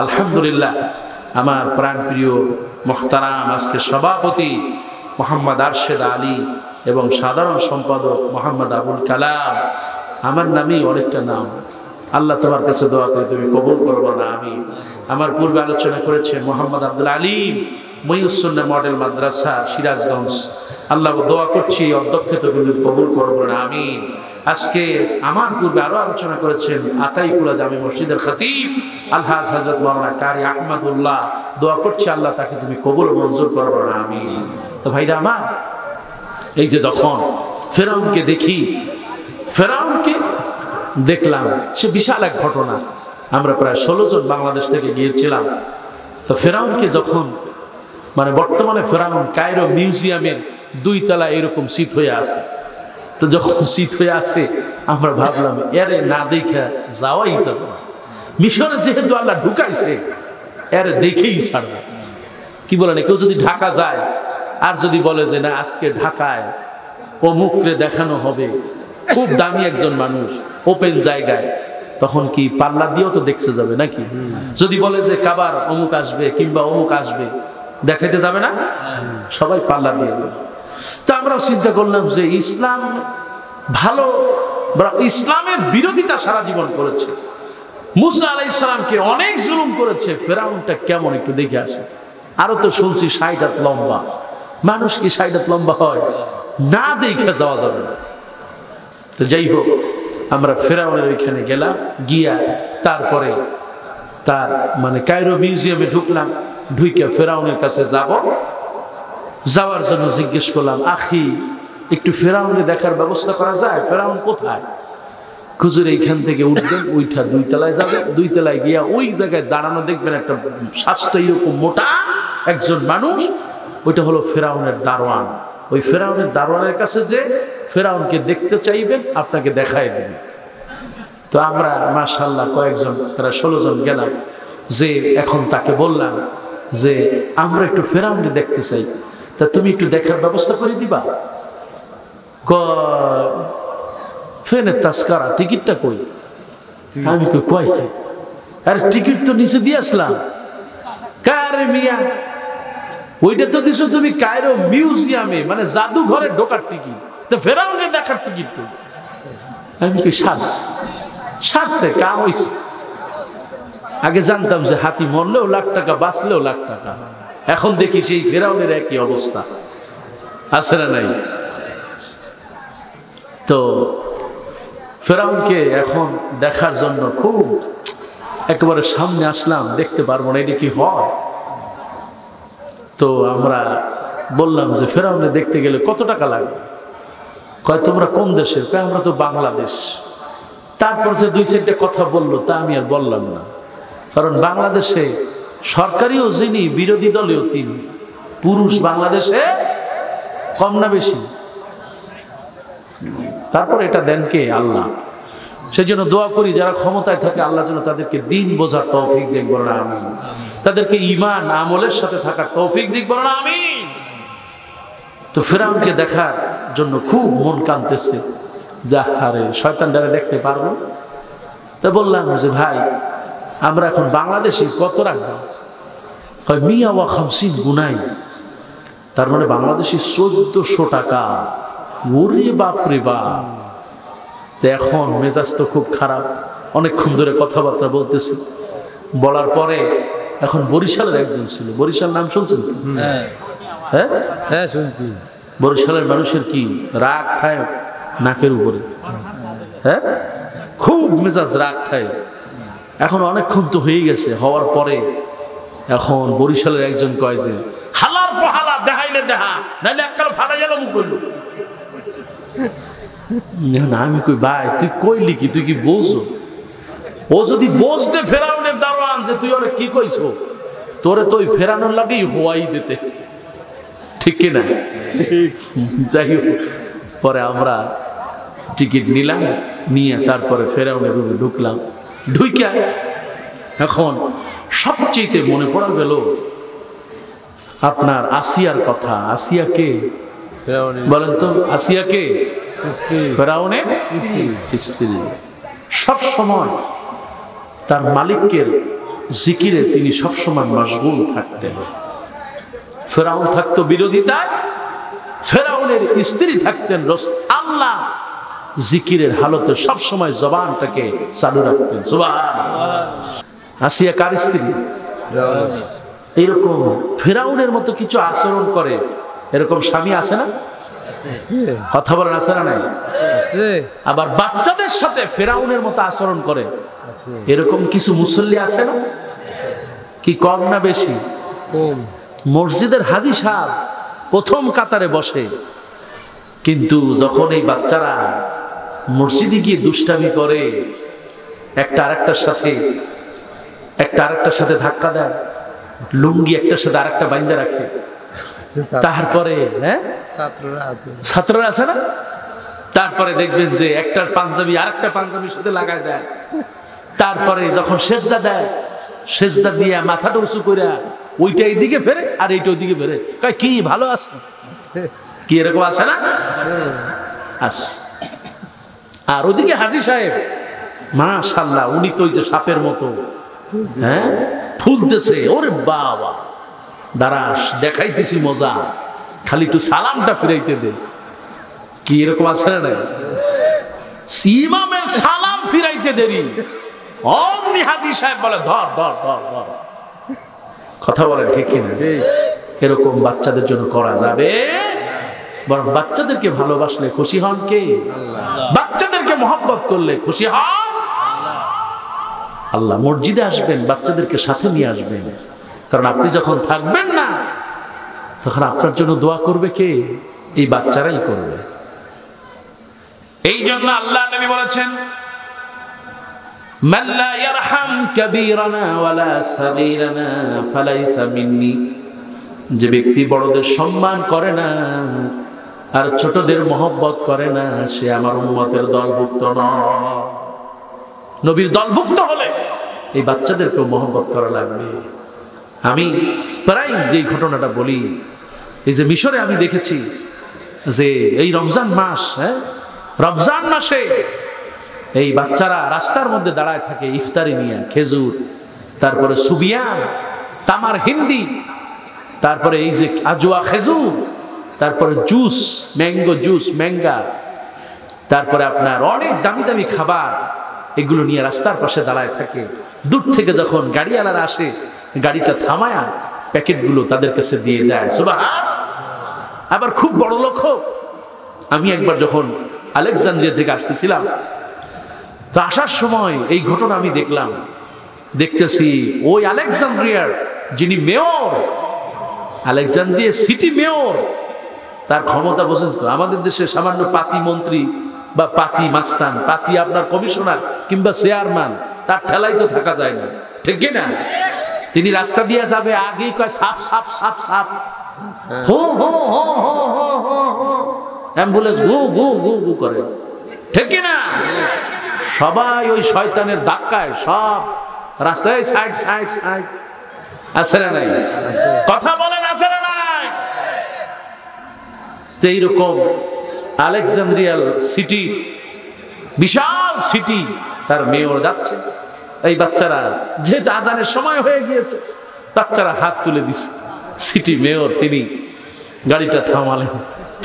আলহামদুলিল্লাহ আমার প্রাণপ্রিয় মোহতারাম আজকে সভাপতি মোহাম্মদ আরশেদ আলী এবং সাধারণ সম্পাদক মোহাম্মদ আবুল কালাম, আমার নামেই অনেকটা নাম। আল্লাহ তোমার কাছে দোয়া করে তুমি কবুল করবো না। আমি আমার পূর্বে আলোচনা করেছেন মোহাম্মদ আব্দুল আলিম, মহিউসুন্নাহ মডেল মাদ্রাসা সিরাজগঞ্জ, আল্লাহ দোয়া করছি অধ্যক্ষতা কিন্তু কবুল করবো না। আমি আজকে আমার পূর্বে আরো আলোচনা করেছেন আতাইকুলা জামি মসজিদের খতিব আলহাজ হযরত মাওলানা কারি আহমদুল্লাহ, দোয়া করছি আল্লাহ তাকে তুমি কবুল মঞ্জুর করবো না। আমি তো ভাইরা আমার, এই যে যখন ফেরাউনকে দেখি, ফেরাউনকে দেখলাম, সে বিশাল এক ঘটনা। আমরা প্রায় 16 জন বাংলাদেশ থেকে গিয়েছিলাম। তো ফেরাউনকে যখন মানে বর্তমানে ফেরাউন কায়রো মিউজিয়ামের 2 তলা এরকম শীত হয়ে আছে। তো যখন শীত হয়ে আছে আমরা ভাবলাম এরে না দেখা যাওয়াই যাবে না, মিশরে যেহেতু আল্লাহ ঢুকাইছে এরে দেখেই ছাড়বে। কি বলেন, কেউ যদি ঢাকা যায় আর যদি বলে যে না আজকে ঢাকায় অমুকরে দেখানো হবে, খুব দামি একজন মানুষ, ওপেন জায়গায়, তখন কি পাল্লা দিয়েও তো দেখতে যাবে নাকি? যদি বলে যে কাবার অমুক আসবে কিংবা অমুক আসবে, দেখাইতে যাবে না? সবাই পাল্লা দিয়ে দেবে। তা আমরাও চিন্তা করলাম যে ইসলাম ভালো, ইসলামের বিরোধিতা সারা জীবন করেছে, মুসা আলাইহিস সালামকে অনেক জুলুম করেছে, ফেরাউনটা কেমন একটু দেখে আসে। আরো তো শুনছি 60 হাত লম্বা, মানুষ কি 60 হাত লম্বা হয়? না দেখে যাওয়া যাবে না। তো যাই হোক, আমরা ফেরাউনের ওইখানে গেলাম, গিয়া তারপরে তার মানে কায়রো মিউজিয়ামে ঢুকলাম। ঢুকে ফেরাউনের কাছে যাওয়ার জন্য জিজ্ঞেস করলাম, আখি একটু ফেরাউনে দেখার ব্যবস্থা করা যায়? ফেরাউন কোথায়? খুজুর এইখান থেকে উঠবেন, ওইটা 2 তলায় যাবে, 2 তলায় গিয়া ওই জায়গায় দাঁড়ানো দেখবেন একটা স্বাস্থ্য এরকম মোটা একজন মানুষ, ওইটা হলো ফেরাউনের দারোয়ান। ওই ফেরাউনের দারোয়ানের কাছে যে ফেরাউনকে দেখতে চাইবেন, আপনাকে দেখায় দেবেন। তো আমরা মাশাআল্লাহ কয়েকজন, প্রায় 16 জন গেলাম। যে এখন তাকে বললাম যে আমরা একটু ফেরাউনকে দেখতে চাই, তা তুমি একটু দেখার ব্যবস্থা করে দিবা? ফেনের তাস্কারা, টিকিটটা কই? আমি কই আরে টিকিট তো নিচে দিয়ে আসলাম। কারে মিয়া, ওইটা তো দিছো তুমি কায়রো মিউজিয়ামে, মানে জাদুঘরে ঢোকার টিকিট, তো ফেরাউনকে দেখার টিকিট কই? আমি কই সারছে কাম হইছে। আগে জানতাম যে হাতি মরলেও লাখ টাকা, বাঁচলেও লাখ টাকা, এখন দেখি সেই ফেরাউনের একই অবস্থা, আছে না নাই? তো ফেরাউনকে এখন দেখার জন্য খুব একেবারে সামনে আসলাম, দেখতে পারবো না, এটা কি হয়? তো আমরা বললাম যে ফেরাউনে দেখতে গেলে কত টাকা লাগবে? কয় তোমরা কোন দেশের? কয় আমরা তো বাংলাদেশ। তারপর যে 2-4টা কথা বললো, তা আমি আর বললাম না, কারণ বাংলাদেশে সরকারিও যিনি, বিরোধী দলেও তিনি, পুরুষ বাংলাদেশে কম না বেশি? তারপর এটা দেন কে? আল্লাহ। সেই জন্য দোয়া করি যারা ক্ষমতায় থাকে আল্লাহ যেন তাদেরকে দিন বোঝার তৌফিক দিক, বলেন আমিন। তাদেরকে ঈমান আমলের সাথে থাকার তৌফিক দিক, বলেন আমিন। তো ফেরাউনকে দেখার জন্য খুব মন কাঁদতেছে, যা হারে শয়তান দ্বারা দেখতে পারবো। তা বললাম যে ভাই আমরা এখন বাংলাদেশে কত রাখবো? হয় মিয়া ওয়া 50 গুনাই, তার মানে বাংলাদেশি 1400 টাকা। ওরে বাপরে বাপ। তো এখন মেজাজ তো খুব খারাপ, অনেকক্ষণ ধরে কথাবার্তা বলতেছি, বলার পরে এখন বরিশালের একজন ছিল, বরিশাল নাম শুনছেন? হ্যাঁ হ্যাঁ শুনছি। বরিশালের মানুষের কি রাগ থাকে নাকের উপরে, হ্যাঁ খুব মেজাজ রাগ থাকে। এখন অনেকক্ষণ তো হয়ে গেছে, হওয়ার পরে এখন বরিশালের একজন কয় যে হালার পহালা দেখাইলে দেখা, নাইলে এককাল ফাটা গেল মুখ করলো। আমি কই ভাই তুই কইলি কি, তুই কি বোঝো? ও যদি বসতে ফেরাউনের দারোয়ান যে তুই ওরে কি কইছো, তোরে তো ওই ফেরানোর লাগেই হওয়াই দিতে, ঠিক কিনা? যাই হোক, পরে আমরা টিকিট নিলাম, নিয়ে তারপরে ফেরাউনের রুমে ঢুকলাম। ঢুইকা এখন সবচেয়ে মনে পড়া গেল আপনার আসিয়ার কথা। আসিয়া কে বলেন তো? আসিয়া কে? ফেরাউনের স্ত্রী। সব সময় তার মালিকের জিকিরে তিনি সবসময় মশগুল থাকতেন। ফেরাউন থাকতো বিরোধিতায়, ফেরাউনের স্ত্রী থাকতেন আল্লাহ জিকিরের হালতে সবসময় জবানটাকে চালু রাখতেন। সুবহানাল্লাহ। আসিয়া কার স্ত্রী? এইরকম ফেরাউনের মতো কিছু আচরণ করে এরকম স্বামী আছে না? কথা বলেন, আছে না নাই? আবার বাচ্চাদের সাথে ফেরাউনের মতো আচরণ করে এরকম কিছু মুসল্লি আছে না? কি কম না বেশি? মসজিদের হাজি সাহেব প্রথম কাতারে বসে, কিন্তু যখন এই বাচ্চারা মসজিদে গিয়ে দুষ্টামি করে, একটা আরেকটার সাথে ধাক্কা দেয়, লুঙ্গি একটার সাথে আরেকটা বাইন্ধা রাখে, তারপরে ছাত্ররা আছে না, তারপরে দেখবেন যে একটার পাঞ্জাবি আরেকটা পাঞ্জাবির সাথে লাগায় দেয়, তারপরে যখন সেজদা দেয়, সেজদা দিয়ে মাথাটা উঁচু করে ওইটা এইদিকে ফেরে আর এইটা ওইদিকে ফেরে, কয় কি ভালো আছে? কি এরকম আছে না? আছে। আর ওদিকে হাজী সাহেব মাশাআল্লাহ, উনি তো ওই যে সাপের মতো ফুলতেছে, ওরে বাবা দাঁড়াস দেখাইতেছি মজা, খালি একটু সালামটা ফিরাইতে দে। কি এরকম আছে না? ইমামের সালাম ফিরাইতে দেরি, অমনি হাজী সাহেব বলে ধর ধর ধর ধর। কথা বলেন ঠিক কিনা? এরকম বাচ্চাদের জন্য করা যাবে? বরং বাচ্চাদেরকে ভালোবাসলে খুশি হন কে? বাচ্চাদেরকে মহব্বত করলে খুশি হন আল্লাহ। মসজিদে আসবেন, বাচ্চাদেরকে সাথে নিয়ে আসবেন, কারণ আপনি যখন থাকবেন না তখন আপনার জন্য দোয়া করবে কে? এই বাচ্চারাই করবে। এই জন্য আল্লাহ নবী বলেছেন, মান লা ইয়ারহাম কাবীরানা ওয়ালা সাগীরানা ফালাইসা মিন্নি। যে ব্যক্তি বড়দের সম্মান করে না আর ছোটদের মহব্বত করে না, সে আমার উম্মতের দলভুক্ত নয়। নবীর দলভুক্ত হলে এই বাচ্চাদেরকেও মহব্বত করা লাগবে। আমি প্রায় যে ঘটনাটা বলি, এই যে মিশরে আমি দেখেছি যে এই রমজান মাস, রমজান মাসে এই বাচ্চারা রাস্তার মধ্যে দাঁড়ায় থাকে ইফতারি নিয়ে, খেজুর, তারপরে সুবিয়ান, তামার হিন্দি, তারপরে এই যে আজওয়া খেজুর, তারপরে জুস, ম্যাঙ্গো জুস, ম্যাঙ্গা, তারপরে আপনার অনেক দামি দামি খাবার, এগুলো নিয়ে রাস্তার পাশে দাঁড়ায় থাকে। দূর থেকে যখন গাড়িওয়ালারা আসে, গাড়িটা থামায়া প্যাকেটগুলো তাদের কাছে দিয়ে দেয়। সুবহানাল্লাহ। আবার খুব বড় লোক। আমি একবার যখন আলেকজান্দ্রিয়া থেকে আসতেছিলাম, তো আসার সময় এই ঘটনা আমি দেখলাম। দেখতেছি ওই আলেকজান্দ্রিয়ার যিনি মেয়র, আলেকজান্দ্রিয়া সিটি মেয়র, তার ক্ষমতা বোঝেন তো? আমাদের দেশে সামান্য পাতি মন্ত্রী বা পাতি মাস্তান, পাতি আপনার কমিশনার কিংবা চেয়ারম্যান, তার ঠেলাই তো থাকা যায় না, ঠিক না? তিনি রাস্তা দিয়ে যাবে, আগেই কয় সাপ সাপ সাপ সাপ, হো হো হো হো হো হো হো, অ্যাম্বুলেন্স গু গু গু গু করে, ঠিক না? সবাই ওই শয়তানের ধাক্কায় সব রাস্তায় সাইড সাইড সাইড। আছে না নাই? কথা বলেন, আছে না নাই? এইরকম আলেকজান্দ্রিয়াল সিটি, বিশাল সিটি, তার মেয়র যাচ্ছে। এই বাচ্চারা যেহেতু আজানের সময় হয়ে গিয়েছে, বাচ্চারা হাত তুলে দিচ্ছে। সিটি মেয়র তিনি গাড়িটা থামালেন,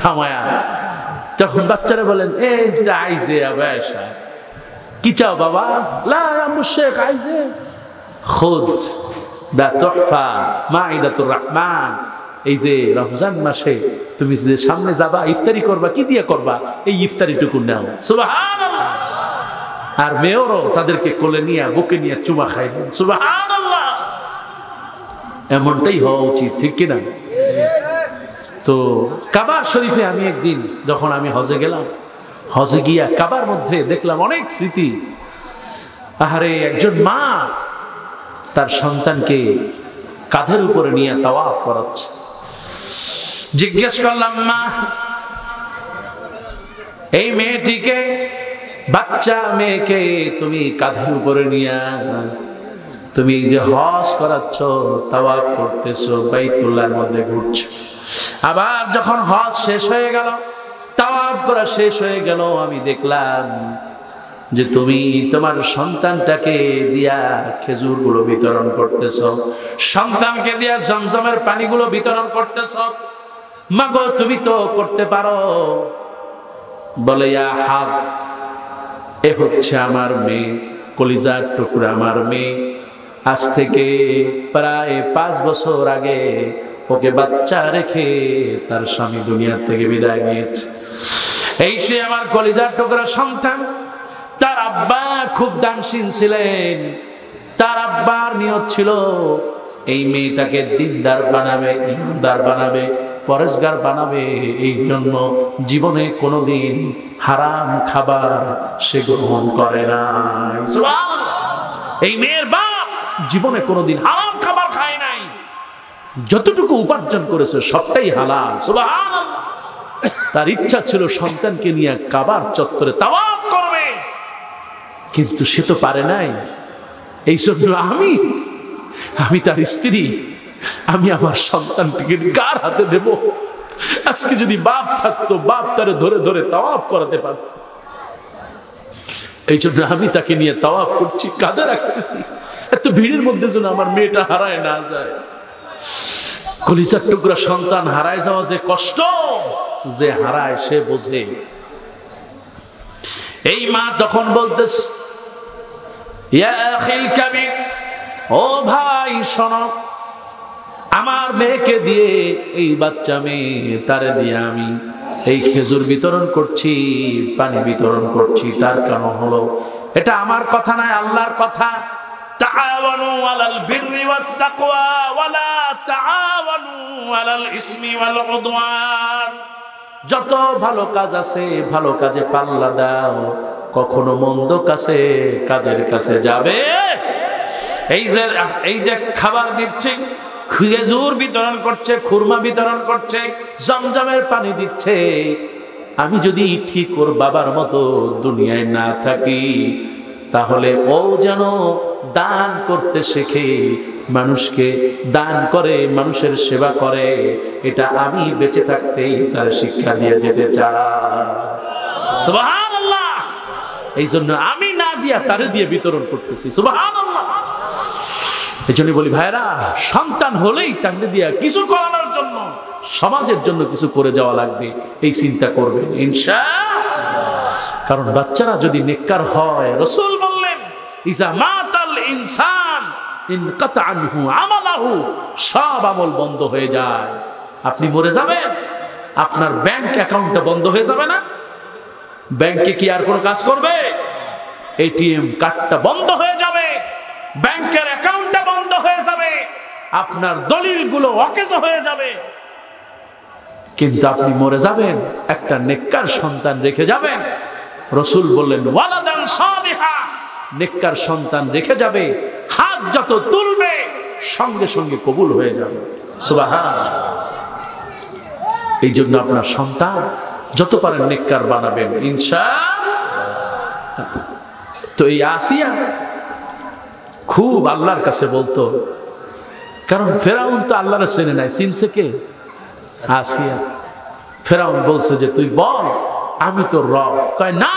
থামায়া যখন বাচ্চারা বলেন এই যে আইজে আবাসা, কি চাও বাবা? লা মুশেক আইজে খুদ দা তুহফা মাইদাতুর রহমান। এই যে রমজান মাসে তুমি যে সামনে যাবা, ইফতারি করবা, কি দিয়ে করবা? এই ইফতারিটুকু নাও। সুবহানাল্লাহ। আর মেয়রও তাদেরকে কোলে নিয়ে বুকে নিয়ে চুমা খাইলেন। সুবহানাল্লাহ। এমনটাই হওয়া উচিত, ঠিক কিনা? তো কাবার শরীফে আমি একদিন যখন আমি হজে গেলাম, হজে গিয়া কাবার মধ্যে দেখলাম অনেক স্মৃতি। আহারে, একজন মা তার সন্তানকে কাঁধের উপরে নিয়ে তাওয়াফ করাচ্ছে। জিজ্ঞেস করলাম, মা এই মেয়েটিকে, বাচ্চা মেয়েকে তুমি কাঁধের উপরে নিয়ে তুমি এই যে হজ করাচ্ছ, তাওয়াফ করতেছো, বাইতুল্লাহর মধ্যে ঘুরছো, আবার যখন হজ শেষ হয়ে গেল, তাওয়াফ করা শেষ হয়ে গেল, আমি দেখলাম যে তুমি তোমার সন্তানটাকে দিয়া খেজুরগুলো বিতরণ করতেছ, সন্তানকে দিয়া জমজমের পানিগুলো বিতরণ করতেছ, মাগো তুমি তো করতে পারো। বলে ইয়া হাব, এ হচ্ছে আমার মেয়ে, কলিজার টুকরা আমার মেয়ে। আজ থেকে প্রায় 5 বছর আগে ওকে বাচ্চা রেখে তার স্বামী দুনিয়া থেকে বিদায় নিয়েছে। এই সে আমার কলিজার টুকরা সন্তান। তার আব্বা খুব দানশীল ছিলেন। তার আব্বার নিয়ত ছিল এই মেয়েটাকে দিনদার বানাবে, ইমানদার বানাবে, পরেশগার বানাবে। এই জন্য জীবনে কোনোদিন হারাম খাবার সে গ্রহণ করে না। এই মেয়ের বাপ জীবনে কোনোদিন হারাম খাবার খায় নাই। যতটুকু উপার্জন করেছে সবটাই হালাল। সুবহানাল্লাহ। তার ইচ্ছা ছিল সন্তানকে নিয়ে কাবার চত্বরে তাওয়াফ করবে, কিন্তু সে তো পারে নাই। এই জন্য আমি তার স্ত্রী, আমি আমার সন্তানটিকে কার হাতে দেব? আজকে যদি বাপ থাকতো, বাপ তারে ধরে ধরে তাওয়াফ করাতে পারত। এই জন্য আমি তাকে নিয়ে তাওয়াফ করছি, কাঁধে রাখতেছি, এত ভিড়ের মধ্যে যেন আমার মেয়েটা হারায় না যায়। কলিজার টুকরা সন্তান হারায় যাওয়া যে কষ্ট, যে হারায় সে বোঝে। এই মা তখন বলতেছে, ইয়া আখিল কাবির, ও ভাই শোনো, আমার মেয়েকে দিয়ে, এই বাচ্চা মেয়ে তারে দিয়ে আমি এই খেজুর বিতরণ করছি, পানি বিতরণ করছি। তার কারণ হলো এটা আমার কথা নয়, আল্লাহর কথা। তাআওয়ানু আলাল বিররি ওয়াত তাকওয়া ওয়ালা তাআওয়ানু আলাল ইসমি ওয়াল উদওয়ান। যত ভালো কাজ আছে ভালো কাজে পাল্লা দাও, কখনো মন্দ কাজের কাছে যাবে। এই যে খাবার দিচ্ছে, খেজুর বিতরণ করছে, খুরমা বিতরণ করছে, জমজমের পানি দিচ্ছে, আমি যদি ঠিক ওর বাবার মতো দুনিয়ায় না থাকি, তাহলে ও যেন দান করতে শেখে, মানুষকে দান করে, মানুষের সেবা করে। এটা আমি বেঁচে থাকতেই তার শিক্ষা দিয়ে যেতে চাই। সুবহানাল্লাহ। এই জন্য আমি না দিয়া তারে দিয়ে বিতরণ করতেছি। সুবহানাল্লাহ। এই জন্য বলি ভাইরা, সন্তান হলেই তাকে দিয়া কিছু করানোর জন্য, সমাজের জন্য কিছু করে যাওয়া লাগবে, এই চিন্তা করবেন ইনশাআল্লাহ। কারণ বাচ্চারা যদি নেককার হয়, রাসূল বললেন ইজা মাতাল ইনসান ইনকাতা আনহু আমালাহু, সব আমল বন্ধ হয়ে যায়। আপনি মরে যাবেন, আপনার ব্যাংক অ্যাকাউন্টটা বন্ধ হয়ে যাবে না? ব্যাংকে কি আর কোনো কাজ করবে? এটিএম কার্ডটা বন্ধ হয়ে যাবে, ব্যাংকের অ্যাকাউন্টটা বন্ধ হয়ে যাবে, আপনার দলিলগুলো অকেজো হয়ে যাবে। কিন্তু আপনি মরে যাবেন, একটা নেককার সন্তান রেখে যাবেন। রাসূল বললেন ওয়ালাদান সালিহা, নেককার সন্তান রেখে যাবে, হাত যত তুলবে সঙ্গে সঙ্গে কবুল হয়ে যাবে। সুবহানাল্লাহ। এই জন্য আপনার সন্তান যত পারেন নেককার বানাবেন ইনশাআল্লাহ। তো এই আসিয়া খুব আল্লাহর কাছে বলতো, কারণ ফেরাউন তো আল্লাহর চেনে নাই, চিনছে কে? আসিয়া। ফেরাউন বলছে যে তুই বল আমি তোর রব। কয় না,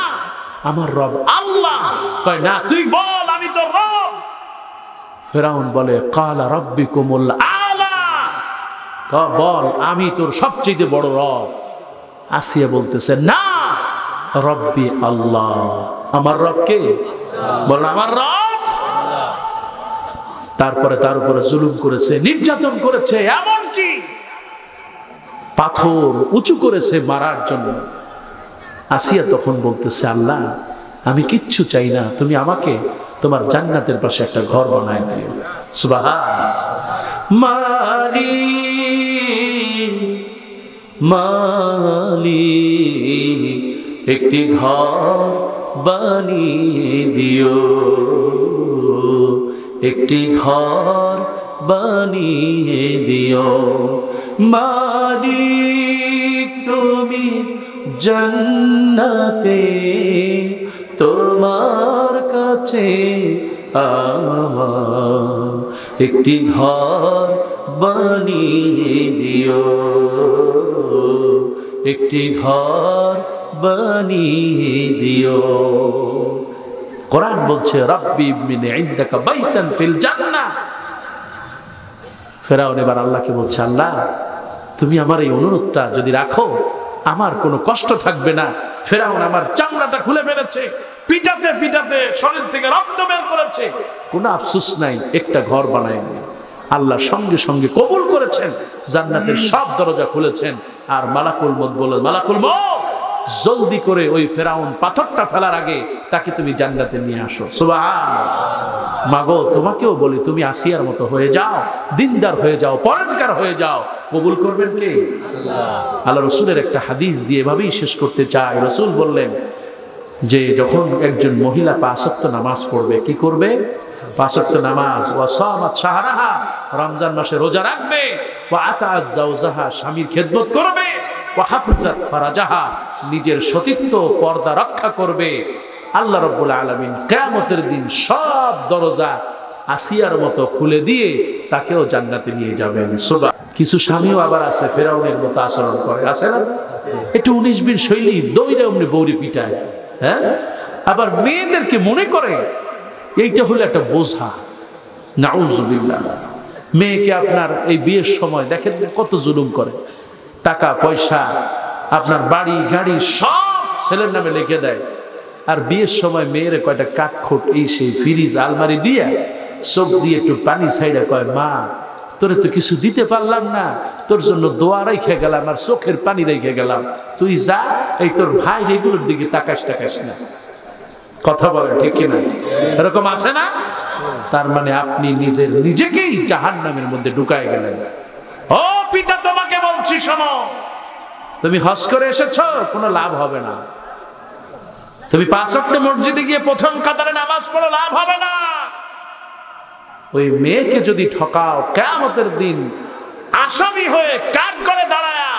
আমার রব আল্লাহ। কয় না, তুই বল আমি তোর রব। ফেরাউন বলে কালা রাব্বিকুমুল আলা, বল আমি তোর সবচেয়ে বড় রব। আসিয়া বলতেছে না, রব্বি আল্লাহ, আমার রব কে? বল আমার রব। তারপরে তার উপরে জুলুম করেছে, নির্যাতন করেছে, এমনকি পাথর উঁচু করেছে মারার জন্য। আসিয়া তখন বলতেছে আল্লাহ আমি কিচ্ছু চাই না, তুমি আমাকে তোমার জান্নাতের পাশে একটা ঘর বানায় দিও। সুবহানাল্লাহ। মালিক মালিক একটি ঘর বানিয়ে দিও, একটি ঘর বানিয়ে দিও। মালিক তুমি জান্নাতে, তোমার কাছে আমার একটি ঘর বানিয়ে দিও, একটি ঘর বানিয়ে দিও। কোরআন বলছে রব্বি ইবনি ইনদাকা বাইতান ফিল জান্নাহ। ফেরাউন এবার আল্লাহকে বলছে, আল্লাহ তুমি আমার এই অনুরোধটা যদি রাখো আমার কোনো কষ্ট থাকবে না। ফেরাউন আমার চামড়াটা খুলে ফেলেছে, পিটাতে পিটাতে শরীর থেকে রক্ত বের করেছে, কোনো আফসোস নাই, একটা ঘর বানায়নি। আল্লাহ সঙ্গে সঙ্গে কবুল করেছেন, জান্নাতের সব দরজা খুলেছেন। আর মালাকুল মউত বলে, মালাকুল মউত জলদি করে ওই ফেরাউন পাথরটা ফেলার আগে তাকে তুমি জান্নাতে নিয়ে আসো। সুবহানাল্লাহ। মাগো তোমাকেও বলি তুমি আসিয়ার মতো হয়ে যাও, দিনদার হয়ে যাও, পরেজগার হয়ে যাও। কবুল করবেন কে? আল্লাহ। আল্লাহ রসুলের একটা হাদিস দিয়ে এভাবেই শেষ করতে চাই। রসুল বললেন যে যখন একজন মহিলা 5 ওয়াক্ত নামাজ পড়বে, কি করবে? 5 ওয়াক্ত নামাজ, ওয়া সামাত শাহরাহা, রমজান মাসে রোজা রাখবে, ওয়া আতাআত যাওজাহা, স্বামীর খেদমত করবে, ওয়া হাফিজাত ফারাজাহা, নিজের সতীত্ব পর্দা রক্ষা করবে। আল্লাহ রাব্বুল আলামিন কিয়ামতের দিন সব দরজা আসিয়ার মতো খুলে দিয়ে তাকেও জান্নাতে নিয়ে যাবেন। সুবহান। কিছু স্বামীও আবার আছে ফেরাউনের মতো আচরণ করে, আছে না? একটু 19-20 শৈলী দৌড়ে অমনি বৌরি পিটায়, হ্যাঁ? আবার মেয়েদেরকে মনে করে এইটা হলো একটা বোঝা। নাউযুবিল্লাহ। মেয়েকে আপনার এই বিয়ের সময় দেখেন কত জুলুম করে, টাকা পয়সা আপনার বাড়ি গাড়ি সব ছেলের নামে লিখে দেয়। আর বিয়ের সময় মেয়ের কয়টা কাঠখোট এই সেই ফ্রিজ আলমারি দিয়ে চোখ দিয়ে একটু পানি ছাইড়া কয়, মা তোরে তো কিছু দিতে পারলাম না, তোর জন্য দোয়া রেখে গেলাম আর চোখের পানি রেখে গেলাম, তুই যা, এই তোর ভাই এগুলোর দিকে তাকাস না। কথা বলেন ঠিক কিনা? এরকম আছে না? তার মানে আপনি নিজেকেই জাহান্নামের মধ্যে ঢুকায় গেলেন। ও পিতা তোমাকে বলছি শোনো, তুমি হজ করে এসেছো, কোনো লাভ হবে না। তুমি 5 ওয়াক্ত মসজিদে গিয়ে প্রথম কাতারে নামাজ পড়ো, লাভ হবে না। ওই মেয়েকে যদি ঠকাও, কিয়ামতের দিন আসামি হয়ে কাঠ করে দাঁড়ায়া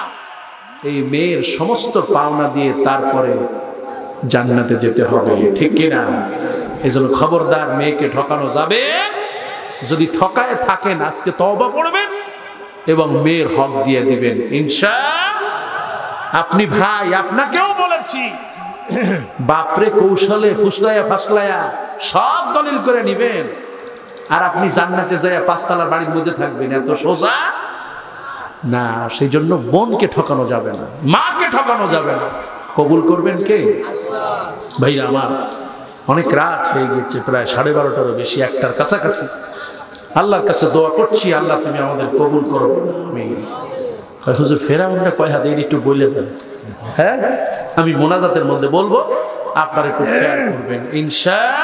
এই মেয়ের সমস্ত পাওনা দিয়ে তারপরে জান্নাতে যেতে হবে, ঠিক কিনা? এজন্য খবরদার, মেয়েকে ঠকানো যাবে। যদি ঠকায় থাকেন আজকে তওবা করবেন এবং মেয়ের হক দিয়ে দিবেন ইনশাআল্লাহ। আপনি ভাই, আপনাকেও বলেছি, বাপরে কৌশলে ফুসলায়া ফাসলায়া সব দলিল করে নিবেন আর আপনি জান্নাতে যাইয়া 5 তলার বাড়ির মধ্যে থাকবেন, এত সোজা না। সেই জন্য বোনকে ঠকানো যাবে না, মাকে ঠকানো যাবে না। কবুল করবেন কে? ভাইরা আমার, অনেক রাত হয়ে গেছে, প্রায় 12:30টারও বেশি, 1টার কাছাকাছি। আল্লাহর কাছে দোয়া করছি, আল্লাহ তুমি আমাদের কবুল করো। আমি হুজুর ফেরাউনটা কয় হাতে একটু বলে যান, হ্যাঁ আমি মোনাজাতের মধ্যে বলবো, আপনারা একটু খেয়াল করবেন ইনশাআল্লাহ।